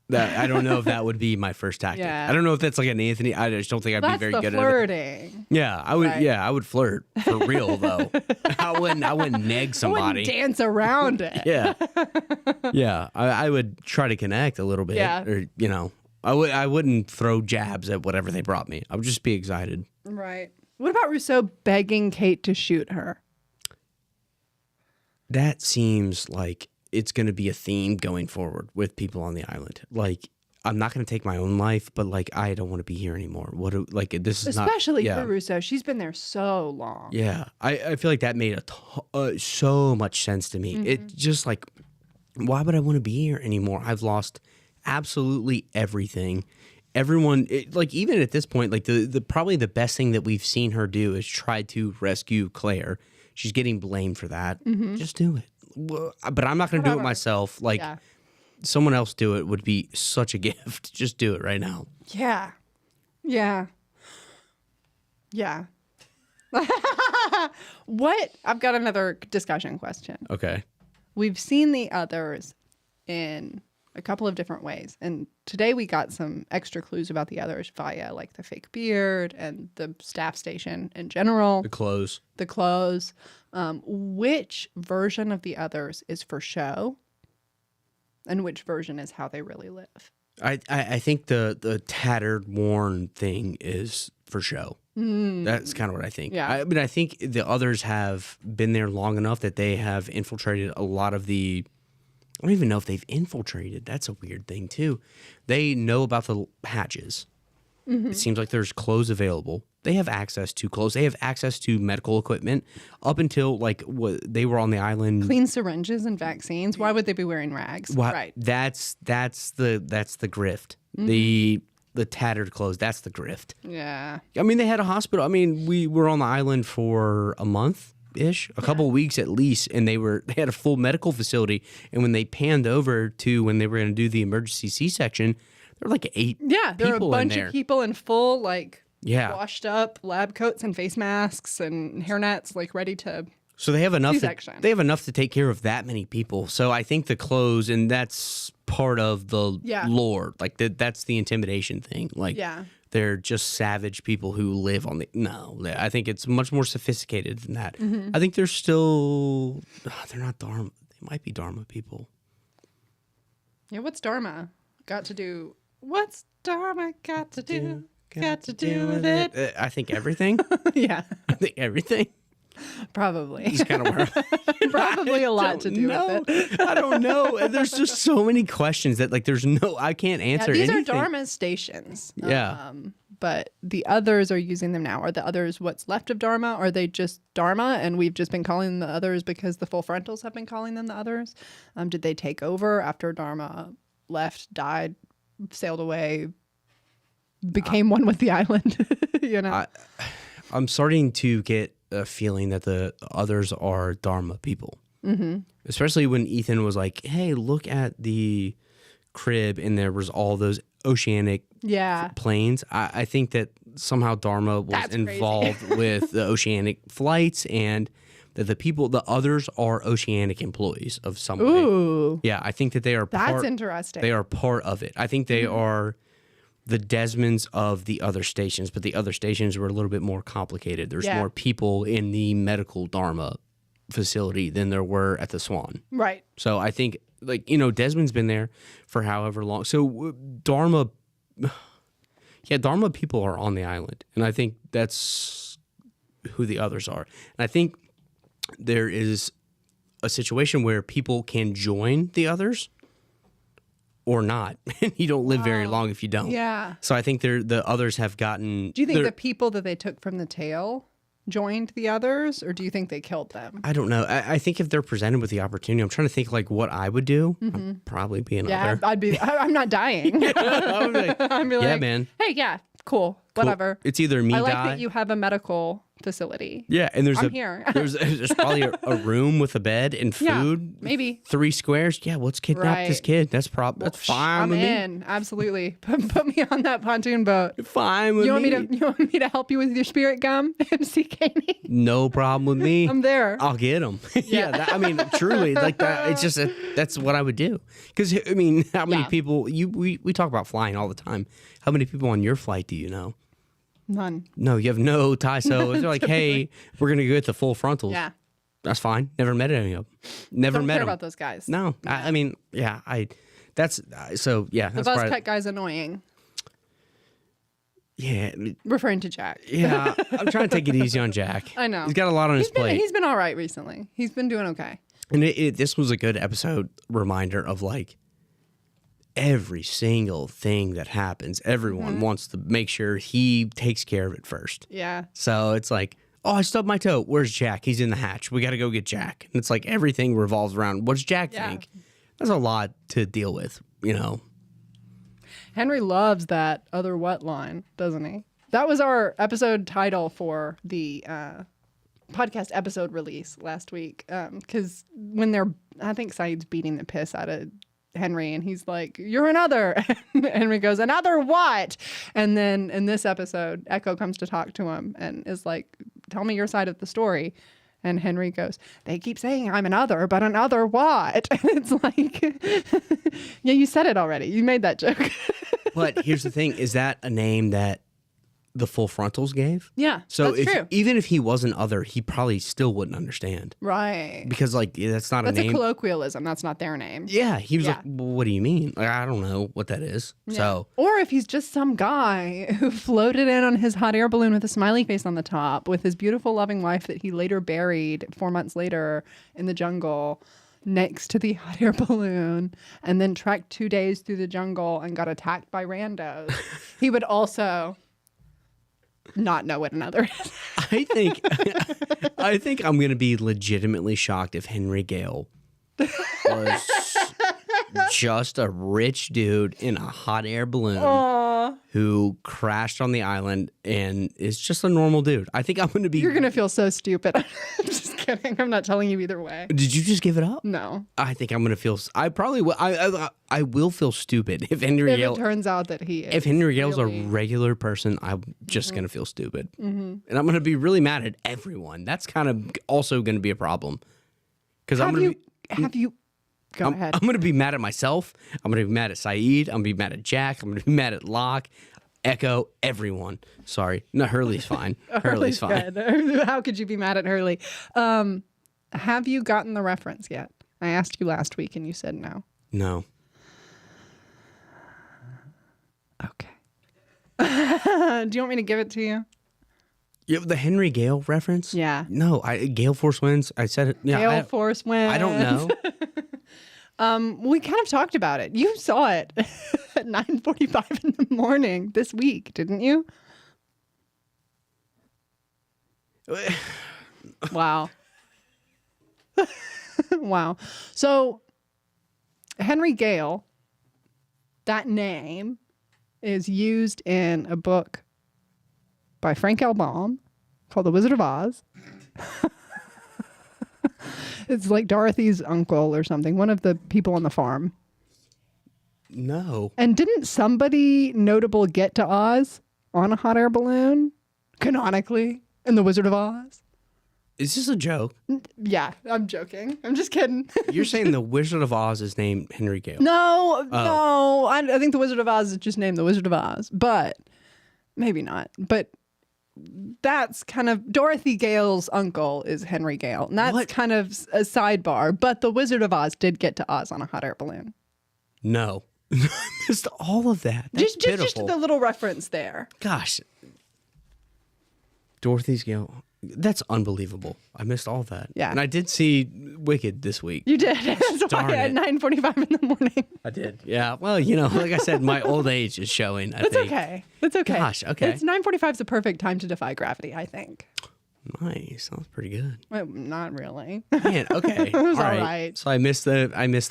That I don't know if that would be my first tactic. Yeah. I don't know if that's like an Anthony. I just don't think I'd be very good flirting. at it. Yeah, I would. Right. Yeah, I would flirt for real though. I wouldn't neg somebody. I wouldn't dance around it. Yeah, yeah. I would try to connect a little bit. Yeah. Or I wouldn't throw jabs at whatever they brought me. I would just be excited. Right. What about Rousseau begging Kate to shoot her? That seems like it's going to be a theme going forward with people on the island. Like, I'm not going to take my own life, but like, I don't want to be here anymore. This is especially not, for Rousseau. She's been there so long. Yeah, I feel like that made so much sense to me. It just like, why would I want to be here anymore? I've lost absolutely everything. Everyone, like even at this point, like the probably the best thing that we've seen her do is try to rescue Claire. She's getting blamed for that. Just do it. But I'm not going to do it myself. Like, someone else do it would be such a gift. Just do it right now. Yeah. Yeah. Yeah. What? I've got another discussion question. Okay. We've seen the others in a couple of different ways. And today we got some extra clues about the others via like the fake beard and the staff station in general. The clothes. Which version of the others is for show? And which version is how they really live? I think the tattered, worn thing is for show. That's kind of what I think. Yeah. I think the others have been there long enough that they have infiltrated a lot of the... I don't even know if they've infiltrated. That's a weird thing, too. They know about the hatches. It seems like there's clothes available. They have access to clothes. They have access to medical equipment up until, like, they were on the island. Clean syringes and vaccines. Why would they be wearing rags? Right. That's the grift. The tattered clothes, that's the grift. Yeah. I mean, they had a hospital. I mean, we were on the island for a month-ish, a couple of weeks at least, and they had a full medical facility. And when they panned over to when they were going to do the emergency C-section, there were like 8 there were a bunch in there. of people in full, like, Yeah. washed up lab coats and face masks and hairnets, like, ready to So they have enough. C-section. They have enough to take care of that many people. So I think the clothes, and that's part of the lore. Like that's the intimidation thing. Like they're just savage people who live on the. No, I think it's much more sophisticated than that. I think they're still. They're not Dharma. They might be Dharma people. Yeah, what's Dharma got to do? What's Dharma got to do? Got to do with it? I think everything. Yeah, I think everything. Probably. It's kind of where probably a lot to do with it. I don't know. And there's just so many questions that like there's no I can't answer these anything. are Dharma stations. Yeah. But the others are using them now. Are the others what's left of Dharma? Are they just Dharma and we've just been calling them the others because the full frontals have been calling them the others? Did they take over after Dharma left, died, sailed away, became one with the island? You know? I'm starting to get a feeling that the others are Dharma people. Especially when Ethan was like, hey, look at the crib and there was all those oceanic planes. I think that somehow Dharma was involved with the oceanic flights and that the others are oceanic employees of some way. Yeah, I think that they are That's interesting. They are part of it. I think they are the Desmonds of the other stations, but the other stations were a little bit more complicated. There's more people in the medical Dharma facility than there were at the Swan. Right. So I think, like, you know, Desmond's been there for however long. So Dharma people are on the island. And I think that's who the others are. And I think there is a situation where people can join the others or not. And you don't live very long if you don't. Yeah. So I think the others have gotten... Do you think the people that they took from the tail joined the others, or do you think they killed them? I don't know. I think if they're presented with the opportunity, I'm trying to think like what I would do. I'd probably be an other. I'm not dying. I'd be like, man. Hey, yeah, cool, whatever. It's either me I like die. that you have a medical facility. Yeah, and I'm here. there's probably a room with a bed and food. Maybe 3 squares. Yeah, let's kidnap this kid. That's fine I'm with me. in. Absolutely. Put me on that pontoon boat. Fine with me. You want me to help you with your spirit gum, MC Caney? No problem with me. I'm there. I'll get them. I mean, truly, like that. It's just that's what I would do. Because I mean, how many people? We talk about flying all the time. How many people on your flight do you know? None. No, you have no tie. So if they're like, hey, we're gonna go get the full frontals. Yeah. That's fine. Never met any of them. Never Don't met care them. about those guys. No, I mean, yeah, that's so yeah. The buzz cut guy's annoying. Yeah. Referring to Jack. Yeah, I'm trying to take it easy on Jack. I know. He's got a lot on his plate. He's been all right recently. He's been doing okay. And this was a good episode reminder of like every single thing that happens. Everyone wants to make sure he takes care of it first. Yeah. So it's like, oh, I stubbed my toe. Where's Jack? He's in the hatch. We got to go get Jack. And it's like everything revolves around what's Jack think? That's a lot to deal with, you know. Henry loves that other what line, doesn't he? That was our episode title for the podcast episode release last week. Because when I think Saeed's beating the piss out of Henry and he's like, you're another. And Henry goes, another what? And then in this episode, Echo comes to talk to him and is like, tell me your side of the story. And Henry goes, they keep saying I'm another, but another what? And it's like, yeah, you said it already. You made that joke. But here's the thing. Is that a name that the full frontals gave? Yeah, so that's true. Even if he wasn't other, he probably still wouldn't understand. Right. Because like that's not a name. That's a colloquialism. That's not their name. Yeah. He was like, well, what do you mean? Like, I don't know what that is. Yeah. So. Or if he's just some guy who floated in on his hot air balloon with a smiley face on the top with his beautiful loving wife that he later buried 4 months later in the jungle next to the hot air balloon and then trekked 2 days through the jungle and got attacked by randos. He would also not know what another is. I think I'm going to be legitimately shocked if Henry Gale was just a rich dude in a hot air balloon who crashed on the island and is just a normal dude. I think I'm going to be... You're going to feel so stupid. I'm just kidding. I'm not telling you either way. Did you just give it up? No. I think I'm going to feel... I probably will. I will feel stupid if Henry If Gale... it turns out that he is. If Henry Gale's really... a regular person, I'm just going to feel stupid. And I'm going to be really mad at everyone. That's kind of also going to be a problem. Because I'm going to be... Go ahead. I'm going to be mad at myself. I'm going to be mad at Saeed. I'm going to be mad at Jack. I'm going to be mad at Locke, Echo, everyone. Sorry. No, Hurley's fine. Hurley's fine. Good. How could you be mad at Hurley? Have you gotten the reference yet? I asked you last week and you said no. No. Okay. Do you want me to give it to you? You have the Henry Gale reference? Yeah. No, Gale Force wins. I said it. Yeah, Gale Force wins. I don't know. We kind of talked about it. You saw it at 9:45 in the morning this week, didn't you? Wow. Wow. So Henry Gale, that name is used in a book by Frank L. Baum called The Wizard of Oz. It's like Dorothy's uncle or something, one of the people on the farm. No. And didn't somebody notable get to Oz on a hot air balloon, canonically, in The Wizard of Oz? Is this a joke? Yeah, I'm joking. I'm just kidding. You're saying the Wizard of Oz is named Henry Gale? No. I think The Wizard of Oz is just named The Wizard of Oz, but maybe not. But that's kind of Dorothy Gale's uncle is Henry Gale. And that's kind of a sidebar. But the Wizard of Oz did get to Oz on a hot air balloon. No. I missed all of that. That's just the little reference there. Gosh. Dorothy's Gale. That's unbelievable. I missed all of that. Yeah. And I did see Wicked this week. You did. That's Darn why at it. 9:45 in the morning. I did. Yeah. Well, like I said, my old age is showing, I think. Okay. That's okay. Gosh, okay. It's 9:45 is the perfect time to defy gravity, I think. Nice. That was pretty good. Well, not really. Man, okay. It was all all right. right. So I missed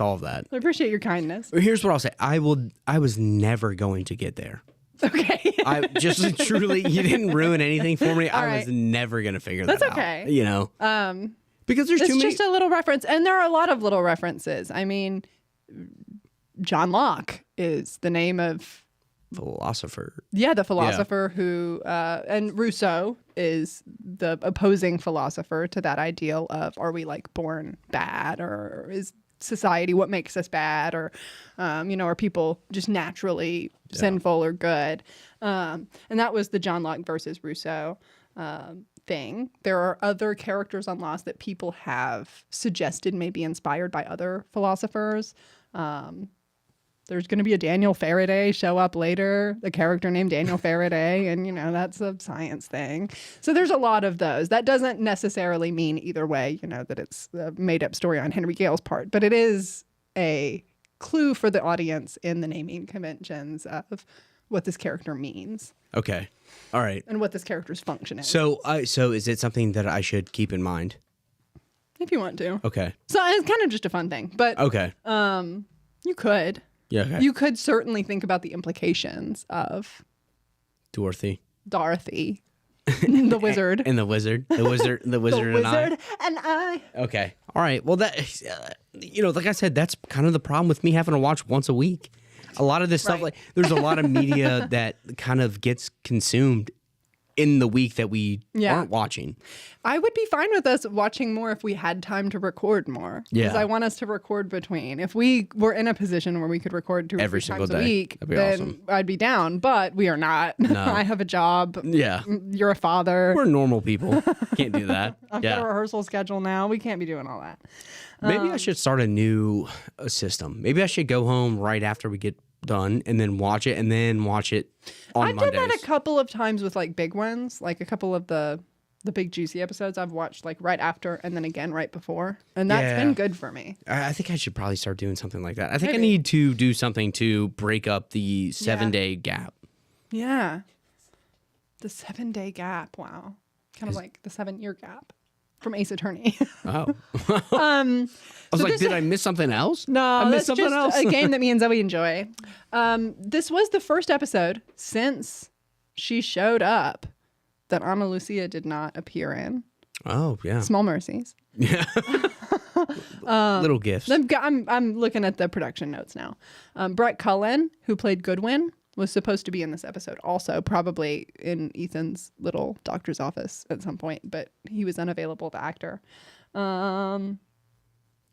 all of that. I appreciate your kindness. Here's what I'll say. I was never going to get there. Okay. I just truly, you didn't ruin anything for me. I right. was never going to figure that out. That's okay. Because there's too It's many. just a little reference. And there are a lot of little references. I mean, John Locke is the name of... Philosopher. Yeah, the philosopher who... and Rousseau is the opposing philosopher to that ideal of, are we like born bad, or is society what makes us bad, or are people just naturally sinful or good, and that was the John Locke versus Rousseau thing. There are other characters on Lost that people have suggested may be inspired by other philosophers. There's going to be a Daniel Faraday show up later, the character named Daniel Faraday, and, that's a science thing. So there's a lot of those. That doesn't necessarily mean either way, that it's a made-up story on Henry Gale's part, but it is a clue for the audience in the naming conventions of what this character means. Okay. All right. And what this character's function is. So is it something that I should keep in mind? If you want to. Okay. So it's kind of just a fun thing, but Okay. You could. Yeah. Okay. You could certainly think about the implications of Dorothy. Dorothy, the wizard. And the wizard. The wizard The and I. wizard and I. Okay. All right. Well, that, like I said, that's kind of the problem with me having to watch once a week. A lot of this stuff, Right. there's a lot of media that kind of gets consumed in the week that we aren't watching. I would be fine with us watching more if we had time to record more. Yeah. Because I want us to record between. If we were in a position where we could record two or Every three single times a day. week, That'd be then awesome. I'd be down. But we are not. No. I have a job. Yeah. You're a father. We're normal people. Can't do that. I've got a rehearsal schedule now. We can't be doing all that. Maybe I should start a new system. Maybe I should go home right after we get done and then watch it, and then watch it on I've Mondays. done that a couple of times with like big ones, like a couple of the big juicy episodes I've watched like right after and then again right before. And that's been good for me. I think I should probably start doing something like that. I think Maybe. I need to do something to break up the 7-day gap. Yeah. The 7-day gap. Wow. Kind of like the 7-year gap. from Ace Attorney. Oh. I was like, did I miss something else? No, I missed that's something just else. a game that me and Zoe enjoy. This was the first episode since she showed up that Ana Lucia did not appear in. Oh, yeah. Small Mercies. Yeah. Little gifts. I'm looking at the production notes now. Brett Cullen, who played Goodwin, was supposed to be in this episode also, probably in Ethan's little doctor's office at some point, but he was unavailable, the actor. Do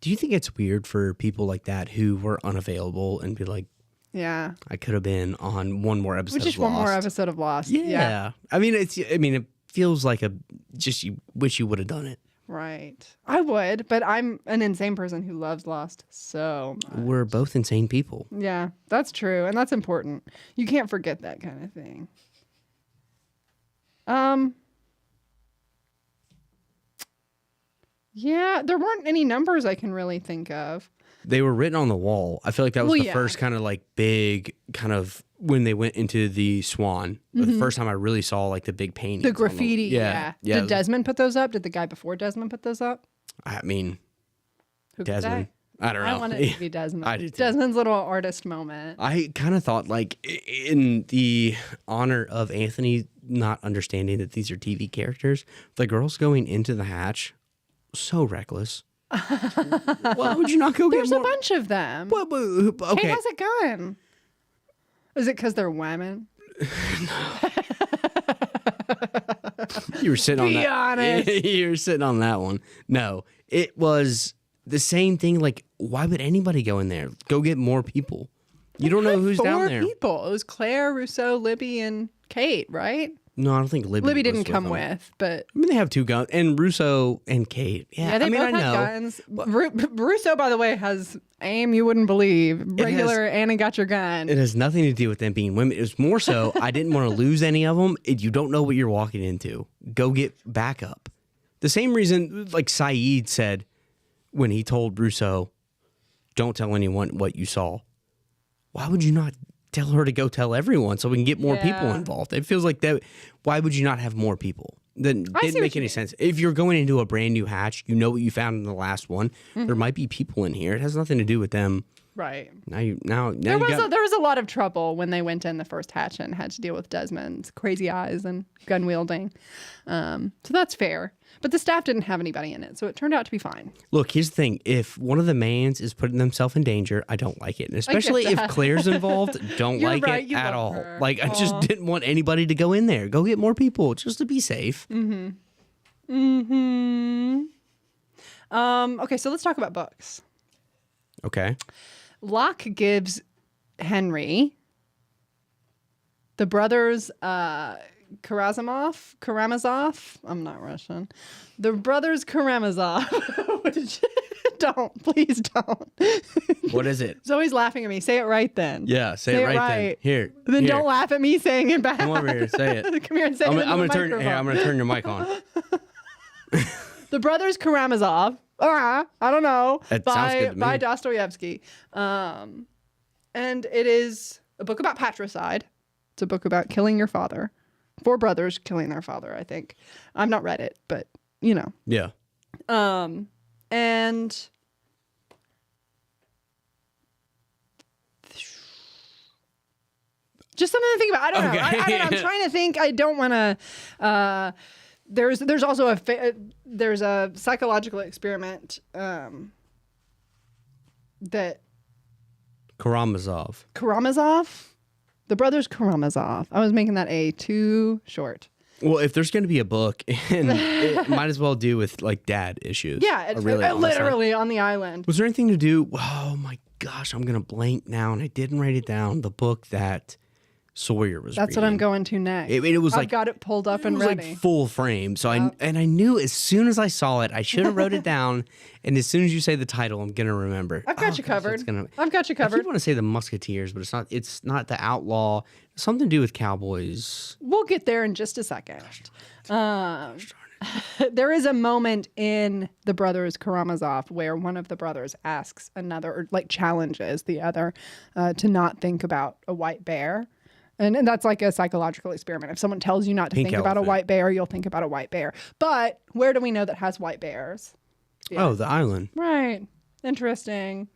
you think it's weird for people like that who were unavailable and be like, yeah, I could have been on one more episode of Lost? Just one more episode of Lost. Yeah. I mean, it feels like you wish you would have done it. Right. I would, but I'm an insane person who loves Lost so much. We're both insane people. Yeah, that's true. And that's important. You can't forget that kind of thing. Yeah, there weren't any numbers I can really think of. They were written on the wall. I feel like that was the first kind of like big kind of when they went into the Swan. The first time I really saw like the big paintings. The graffiti, yeah. Yeah. Did Desmond put those up? Did the guy before Desmond put those up? I mean, Who could Desmond. say? I don't know. I want it to be Desmond. I did too. Desmond's little artist moment. I kind of thought like in the honor of Anthony not understanding that these are TV characters, the girls going into the hatch, so reckless. Why would you not go There's get a more? bunch of them. Okay. Kate has a gun. Is it because they're women? You were sitting on Be that. honest. You were sitting on that one. No, it was the same thing. Like, why would anybody go in there? Go get more people. You don't know who's down there. 4 people. It was Claire, Rousseau, Libby, and Kate, right? No, I don't think Libby. Libby was didn't come them. with, but I mean, they have 2 guns, and Russo and Kate. Yeah, they I mean, both I had know. guns. Rousseau, by the way, has aim you wouldn't believe. Regular Anna got your gun. It has nothing to do with them being women. It was more so I didn't want to lose any of them. You don't know what you're walking into. Go get backup. The same reason, like Saeed said when he told Russo, "Don't tell anyone what you saw." Why would you not tell her to go tell everyone so we can get more people Yeah. involved? It feels like that. Why would you not have more people? That see didn't what make you any mean. sense. If you're going into a brand new hatch, you know what you found in the last one. There might be people in here. It has nothing to do with them. Right. Now There you was got, there was a lot of trouble when they went in the first hatch and had to deal with Desmond's crazy eyes and gun wielding. So that's fair. But the staff didn't have anybody in it, so it turned out to be fine. Look, here's the thing. If one of the mans is putting themselves in danger, I don't like it. And especially if that. Claire's involved, don't You're like right, it you at love all. her. Like, I just Aw. didn't want anybody to go in there. Go get more people just to be safe. Okay, so let's talk about books. Okay. Locke gives Henry the brothers Karamazov. I'm not Russian. The brothers Karamazov. Please don't. What is it? Zoe's laughing at me. Say it right then. Yeah, say it right then. Here. Then here. don't laugh at me saying it back. Come over here. Say it. Come here and say I'm it. gonna turn. Hey, I'm gonna turn your mic on. The Brothers Karamazov. I don't know. That sounds good to me. By Dostoevsky. And it is a book about patricide. It's a book about killing your father. 4 brothers killing their father, I think. I've not read it, but you know. Yeah. And just something to think about. I don't know. I don't know. I'm trying to think. I don't want to. There's also there's a psychological experiment that Karamazov. The brothers Karamazov. I was making that A too short. Well, if there's going to be a book, and it might as well do with like dad issues. Yeah, it's literally on the island. Was there anything to do? Oh my gosh, I'm going to blank now, and I didn't write it down. The book that Sawyer was That's what I'm going to next. It was I've like got it pulled up it and was ready. like full frame. So I knew as soon as I saw it, I should have wrote it down. And as soon as you say the title, I'm gonna remember. I've got you covered. I've got you I covered. keep want to say the Musketeers, but it's not. It's not the Outlaw. It's something to do with cowboys. We'll get there in just a second. There is a moment in The Brothers Karamazov where one of the brothers asks another, or like challenges the other, to not think about a white bear. And that's like a psychological experiment. If someone tells you not to think about a white bear, you'll think about a white bear. But where do we know that has white bears? Yeah. Oh, the island. Right. Interesting.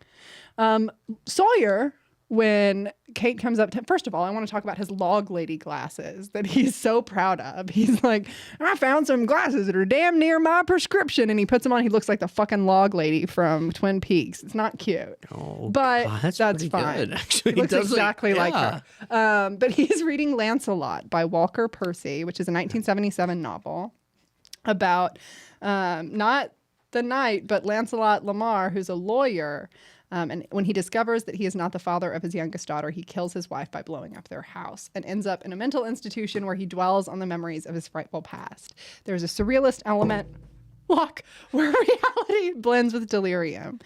Sawyer, when Kate comes up to him, first of all, I want to talk about his log lady glasses that he's so proud of. He's like, I found some glasses that are damn near my prescription. And he puts them on. He looks like the fucking log lady from Twin Peaks. It's not cute. Oh, but God, that's fine. good, actually. He looks exactly like her. But he's reading Lancelot by Walker Percy, which is a 1977 novel about not the knight, but Lancelot Lamar, who's a lawyer. And when he discovers that he is not the father of his youngest daughter, he kills his wife by blowing up their house and ends up in a mental institution where he dwells on the memories of his frightful past. There's a surrealist element, where reality blends with delirium.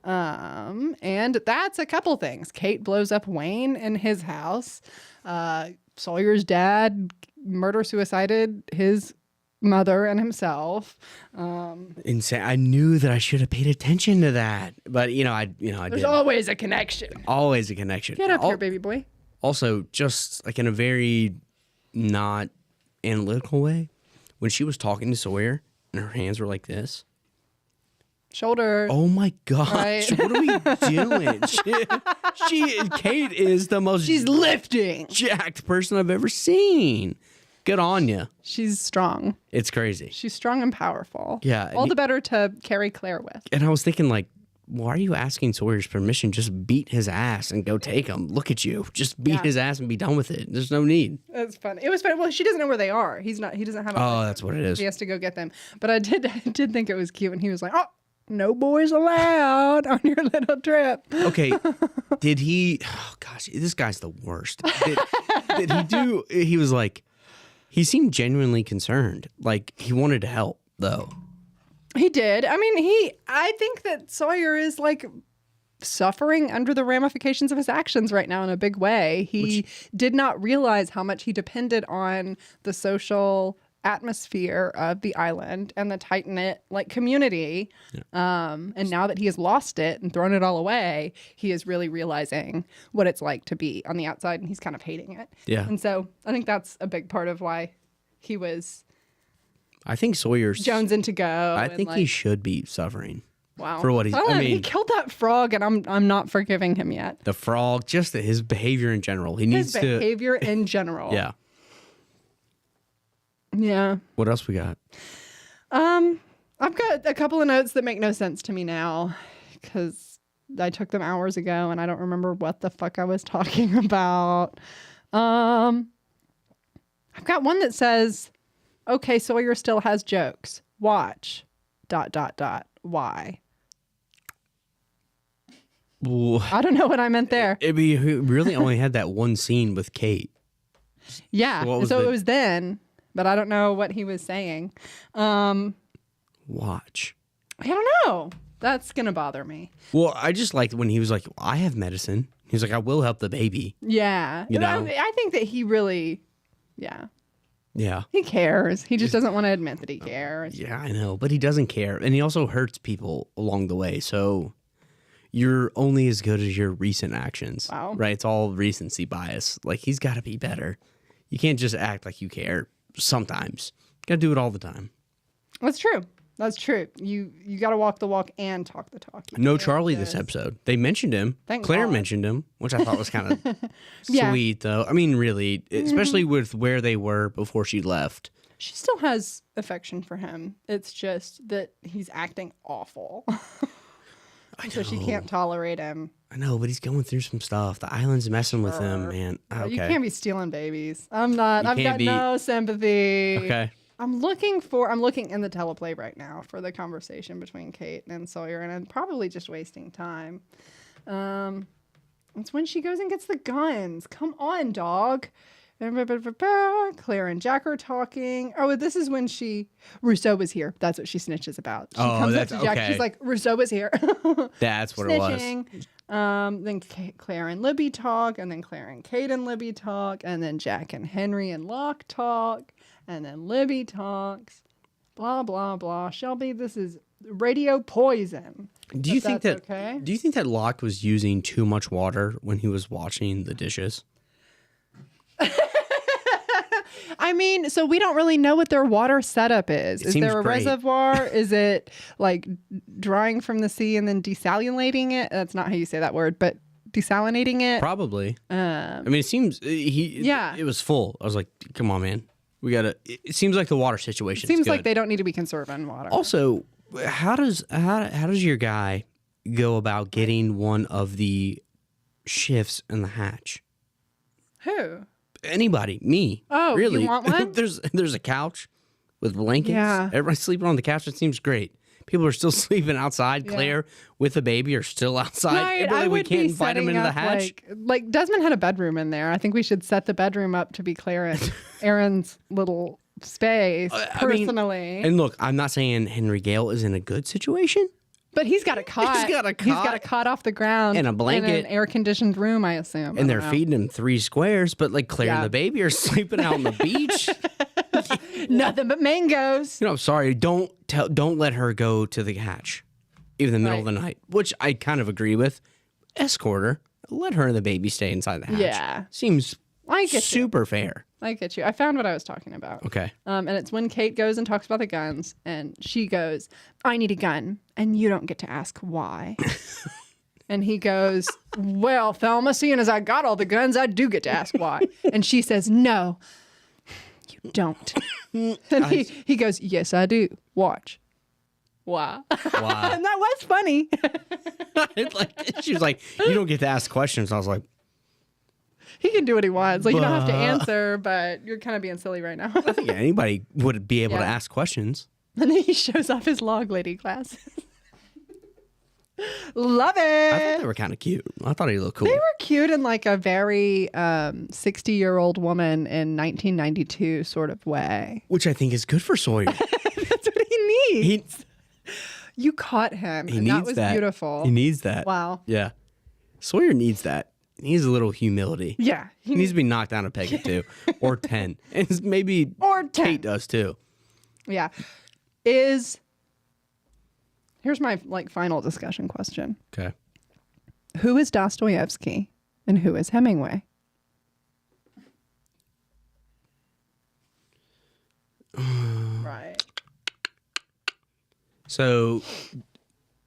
And that's a couple things. Kate blows up Wayne in his house. Sawyer's dad murder-suicided his mother and himself. Insane. I knew that I should have paid attention to that, but I There's always a connection. Always a connection. Get up here, baby boy. Also, just like in a very not analytical way, when she was talking to Sawyer and her hands were like this. Shoulder. Oh my gosh! Right. What are we doing? Kate is the most. She's lifting. Jacked person I've ever seen. Good on you. She's strong. It's crazy. She's strong and powerful. Yeah. All the better to carry Claire with. And I was thinking, like, why are you asking Sawyer's permission? Just beat his ass and go take him. Look at you. Just beat his ass and be done with it. There's no need. That's funny. It was funny. Well, she doesn't know where they are. He doesn't have a Oh, that's what it is. He has to go get them. But I did think it was cute when he was like, oh, no boys allowed on your little trip. Okay. Did he, oh gosh, this guy's the worst. Did he do, he was like, he seemed genuinely concerned. Like, he wanted to help, though. He did. I mean, I think that Sawyer is like suffering under the ramifications of his actions right now in a big way. He did not realize how much he depended on the social atmosphere of the island and the tight-knit like community. Yeah. And now that he has lost it and thrown it all away, he is really realizing what it's like to be on the outside, and he's kind of hating it. Yeah. And so I think that's a big part of why he was I think Sawyer's jonesing to go. I think he should be suffering. Wow. For what he's I mean, he killed that frog, and I'm not forgiving him yet. The frog, just his behavior in general. He needs to his behavior in general. Yeah. Yeah. What else we got? I've got a couple of notes that make no sense to me now because I took them hours ago and I don't remember what the fuck I was talking about. I've got one that says, okay, Sawyer still has jokes. Watch. ... Why? Ooh. I don't know what I meant there. He really only had that one scene with Kate. Yeah. So it was then. But I don't know what he was saying. Watch. I don't know. That's going to bother me. Well, I just liked when he was like, I have medicine. He was like, I will help the baby. Yeah. You know? I think that he really, Yeah. He cares. He just doesn't want to admit that he cares. Yeah, I know. But he doesn't care. And he also hurts people along the way. So you're only as good as your recent actions. Wow. Right? It's all recency bias. Like, he's got to be better. You can't just act like you care. Sometimes. Got to do it all the time. That's true. That's true. You got to walk the walk and talk the talk. No Charlie this episode. They mentioned him. Thank Claire God. mentioned him, which I thought was kind of Yeah. sweet, though. I mean, really, especially with where they were before she left. She still has affection for him. It's just that he's acting awful. So she can't tolerate him. I know, but he's going through some stuff. The island's messing with him, man. Okay. You can't be stealing babies. I'm not. You I've got no sympathy. Okay. I'm looking in the teleplay right now for the conversation between Kate and Sawyer, and I'm probably just wasting time. It's when she goes and gets the guns. Come on, dog. Claire and Jack are talking. Oh, this is when Rousseau was here. That's what she snitches about. She comes up to Jack. okay. She's like, Rousseau was here. That's what Snitching. it was. Then Claire and Libby talk, and then Claire and Kate and Libby talk, and then Jack and Henry and Locke talk, and then Libby talks. Blah, blah, blah. Shelby, this is radio poison. Do you think that okay? Do you think that Locke was using too much water when he was washing the dishes? I mean, so we don't really know what their water setup is. Is seems there a great. reservoir? Is it like drawing from the sea and then desalinating it? That's not how you say that word, but desalinating it. Probably. I mean, it seems it was full. I was like, come on, man. We gotta. It seems like the water situation. Seems like they don't need to be conserving water. Also, how does your guy go about getting one of the shifts in the hatch? Who? Anybody, me. Oh, really? you want one? there's a couch with blankets. Yeah. Everybody's sleeping on the couch. It seems great. People are still sleeping outside. Yeah. Claire with a baby are still outside. Right, Really, I we would can't be invite them setting into the up, hatch. like Desmond had a bedroom in there. I think we should set the bedroom up to be Claire and Aaron's little space personally. And look, I'm not saying Henry Gale is in a good situation. But he's got a cot. He's got a He's got a cot off the ground. And a blanket. In an air-conditioned room, I assume. And they're feeding him 3 squares, but like Claire and the baby are sleeping out on the beach. Nothing but mangoes. I'm sorry. Don't let her go to the hatch, even in the middle of the night, which I kind of agree with. Escort her. Let her and the baby stay inside the hatch. Yeah. Seems I get super fair. I get you. I found what I was talking about. Okay. And it's when Kate goes and talks about the guns, and she goes, I need a gun, and you don't get to ask why. And he goes, well, Thelma, seeing as I got all the guns, I do get to ask why. And she says, no, you don't. And he goes, yes, I do. Watch. Wow. Wow. And that was funny. She was like, you don't get to ask questions. I was like, He can do what he wants. Like, you don't have to answer, but you're kind of being silly right now. I think anybody would be able to ask questions. And then he shows off his log lady glasses. Love it. I thought they were kind of cute. I thought he looked cool. They were cute in like a very 60-year-old woman in 1992 sort of way. Which I think is good for Sawyer. That's what he needs. You caught him. He and needs that was that. beautiful. He needs that. Wow. Yeah. Sawyer needs that. He needs a little humility. Yeah. He needs to be knocked down a peg or 2 or 10. And maybe Or 10. Kate does too. Yeah. Here's my like final discussion question. Okay. Who is Dostoevsky and who is Hemingway? Right. So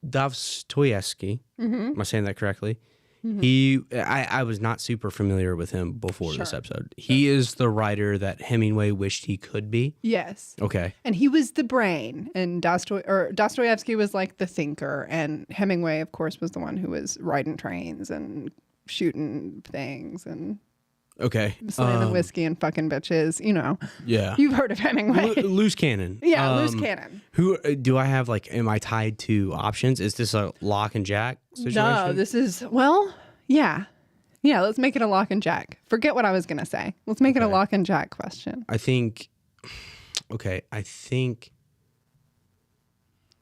Dostoevsky, am I saying that correctly? I was not super familiar with him before this episode. He is the writer that Hemingway wished he could be. Yes. Okay. And he was the brain, and Dostoevsky was like the thinker, and Hemingway, of course, was the one who was riding trains and shooting things and Okay. slamming whiskey and fucking bitches. You know. Yeah. You've heard of Hemingway. Loose cannon. Yeah, loose cannon. Who do I have? Like, am I tied to options? Is this a lock and jack situation? No, this is yeah. Let's make it a lock and jack. Forget what I was gonna say. Let's make it a lock and jack question. I think.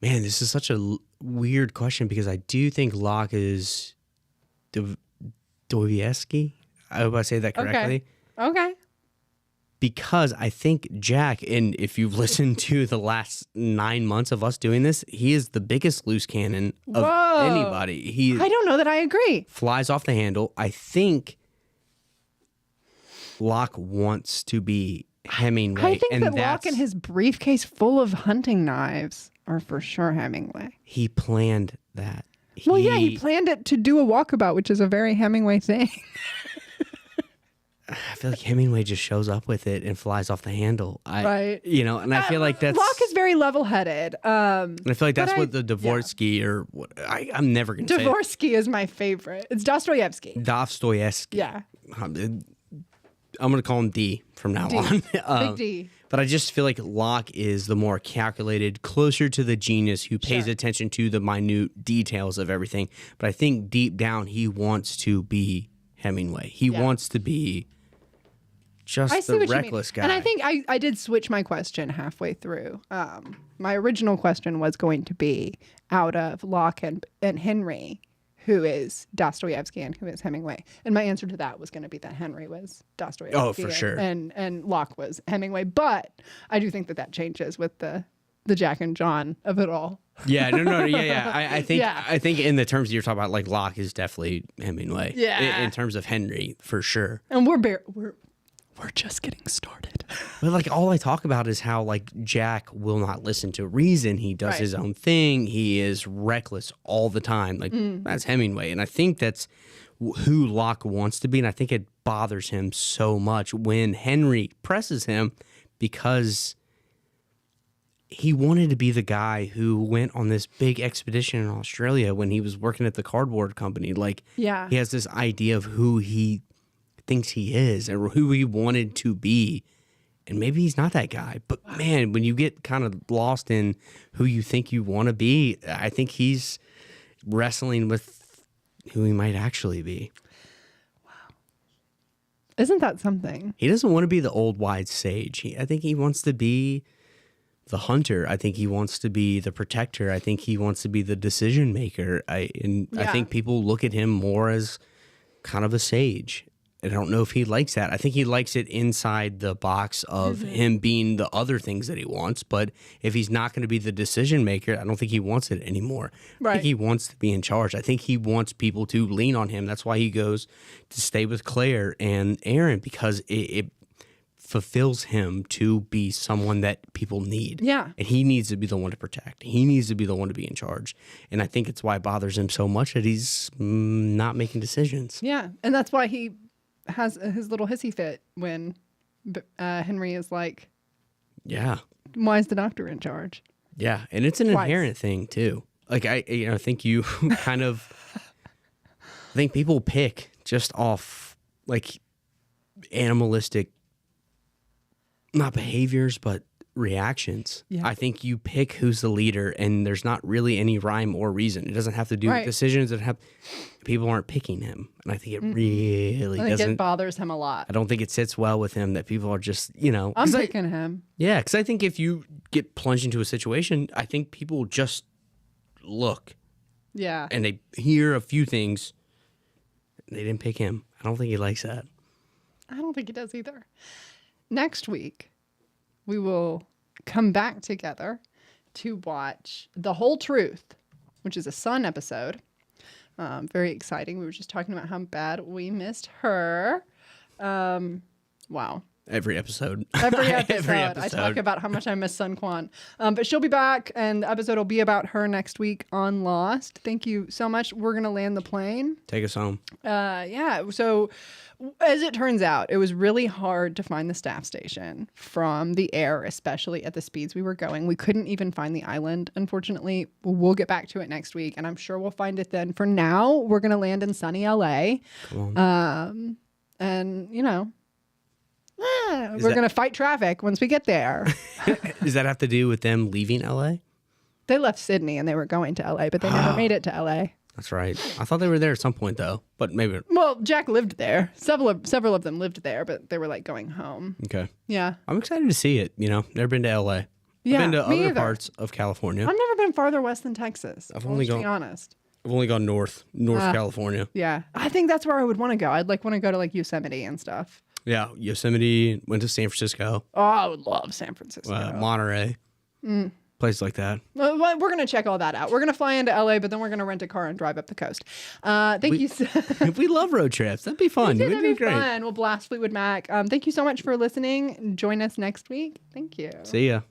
Man, this is such a weird question because I do think Locke is Dostoevsky. I hope I say that correctly. Okay. Because I think Jack, and if you've listened to the last 9 months of us doing this, he is the biggest loose cannon of anybody. I don't know that I agree. Flies off the handle. I think Locke wants to be Hemingway. I think that Locke and his briefcase full of hunting knives are for sure Hemingway. He planned that. He planned it to do a walkabout, which is a very Hemingway thing. I feel like Hemingway just shows up with it and flies off the handle. Right. And I feel like that's... Locke is very level-headed. And I feel like that's what the Dvorsky or... what I'm never going to say it. Dvorsky is my favorite. It's Dostoevsky. Dostoevsky. Yeah. I'm going to call him D from now on. Big D. But I just feel like Locke is the more calculated, closer to the genius who pays attention to the minute details of everything. But I think deep down he wants to be Hemingway. He wants to be just the reckless guy. And I think I did switch my question halfway through. My original question was going to be out of Locke and Henry, who is Dostoevsky and who is Hemingway. And my answer to that was going to be that Henry was Dostoevsky. Oh, for sure. And Locke was Hemingway. But I do think that changes with the Jack and John of it all. Yeah, no, yeah. I think in the terms you're talking about, like Locke is definitely Hemingway. Yeah. In terms of Henry, for sure. And we're we're just getting started. But like all I talk about is how like Jack will not listen to reason. He does his own thing. He is reckless all the time. Like that's Hemingway. And I think that's who Locke wants to be. And I think it bothers him so much when Henry presses him because he wanted to be the guy who went on this big expedition in Australia when he was working at the cardboard company. Like he has this idea of who he thinks he is or who he wanted to be. And maybe he's not that guy. But man, when you get kind of lost in who you think you want to be, I think he's wrestling with who he might actually be. Wow. Isn't that something? He doesn't want to be the old wise sage. I think he wants to be the hunter. I think he wants to be the protector. I think he wants to be the decision maker. I think people look at him more as kind of a sage. I don't know if he likes that. I think he likes it inside the box of him being the other things that he wants. But if he's not going to be the decision maker, I don't think he wants it anymore. I think he wants to be in charge. I think he wants people to lean on him. That's why he goes to stay with Claire and Aaron, because it fulfills him to be someone that people need. Yeah. And he needs to be the one to protect. He needs to be the one to be in charge. And I think it's why it bothers him so much that he's not making decisions. Yeah. And that's why he has his little hissy fit when Henry is like, why is the doctor in charge? Yeah, and it's an inherent thing too. Like I think you kind of, I think people pick just off like animalistic, not behaviors, but reactions. Yeah. I think you pick who's the leader, and there's not really any rhyme or reason. It doesn't have to do with decisions that have. People aren't picking him, and I think it really doesn't. It bothers him a lot. I don't think it sits well with him that people are just, I'm picking him. Yeah, because I think if you get plunged into a situation, I think people just look. Yeah. And they hear a few things. And they didn't pick him. I don't think he likes that. I don't think he does either. Next week, we will come back together to watch The Whole Truth, which is a Sun episode. Very exciting. We were just talking about how bad we missed her. Wow. Every episode. Every episode. I talk about how much I miss Sun Quan. But she'll be back, and the episode will be about her next week on Lost. Thank you so much. We're going to land the plane. Take us home. Yeah. So as it turns out, it was really hard to find the staff station from the air, especially at the speeds we were going. We couldn't even find the island, unfortunately. We'll get back to it next week, and I'm sure we'll find it then. For now, we're going to land in sunny LA. Come on. And, we're going to fight traffic once we get there. Does that have to do with them leaving LA? They left Sydney and they were going to LA, but they never made it to LA. That's right. I thought they were there at some point, though, but maybe. Well, Jack lived there. Several of them lived there, but they were like going home. Okay. Yeah. I'm excited to see it. Never been to LA. Yeah, I've been to other either. Parts of California. I've never been farther west than Texas. I've only gone. To be honest. I've only gone north California. Yeah. I think that's where I would want to go. I'd want to go to like Yosemite and stuff. Yeah, Yosemite, went to San Francisco. Oh, I would love San Francisco. Monterey. Places like that. Well, we're going to check all that out. We're going to fly into LA, but then we're going to rent a car and drive up the coast. Thank you. We love road trips. That'd be fun. That'd be great. Fun. We'll blast Fleetwood Mac. Thank you so much for listening. Join us next week. Thank you. See ya.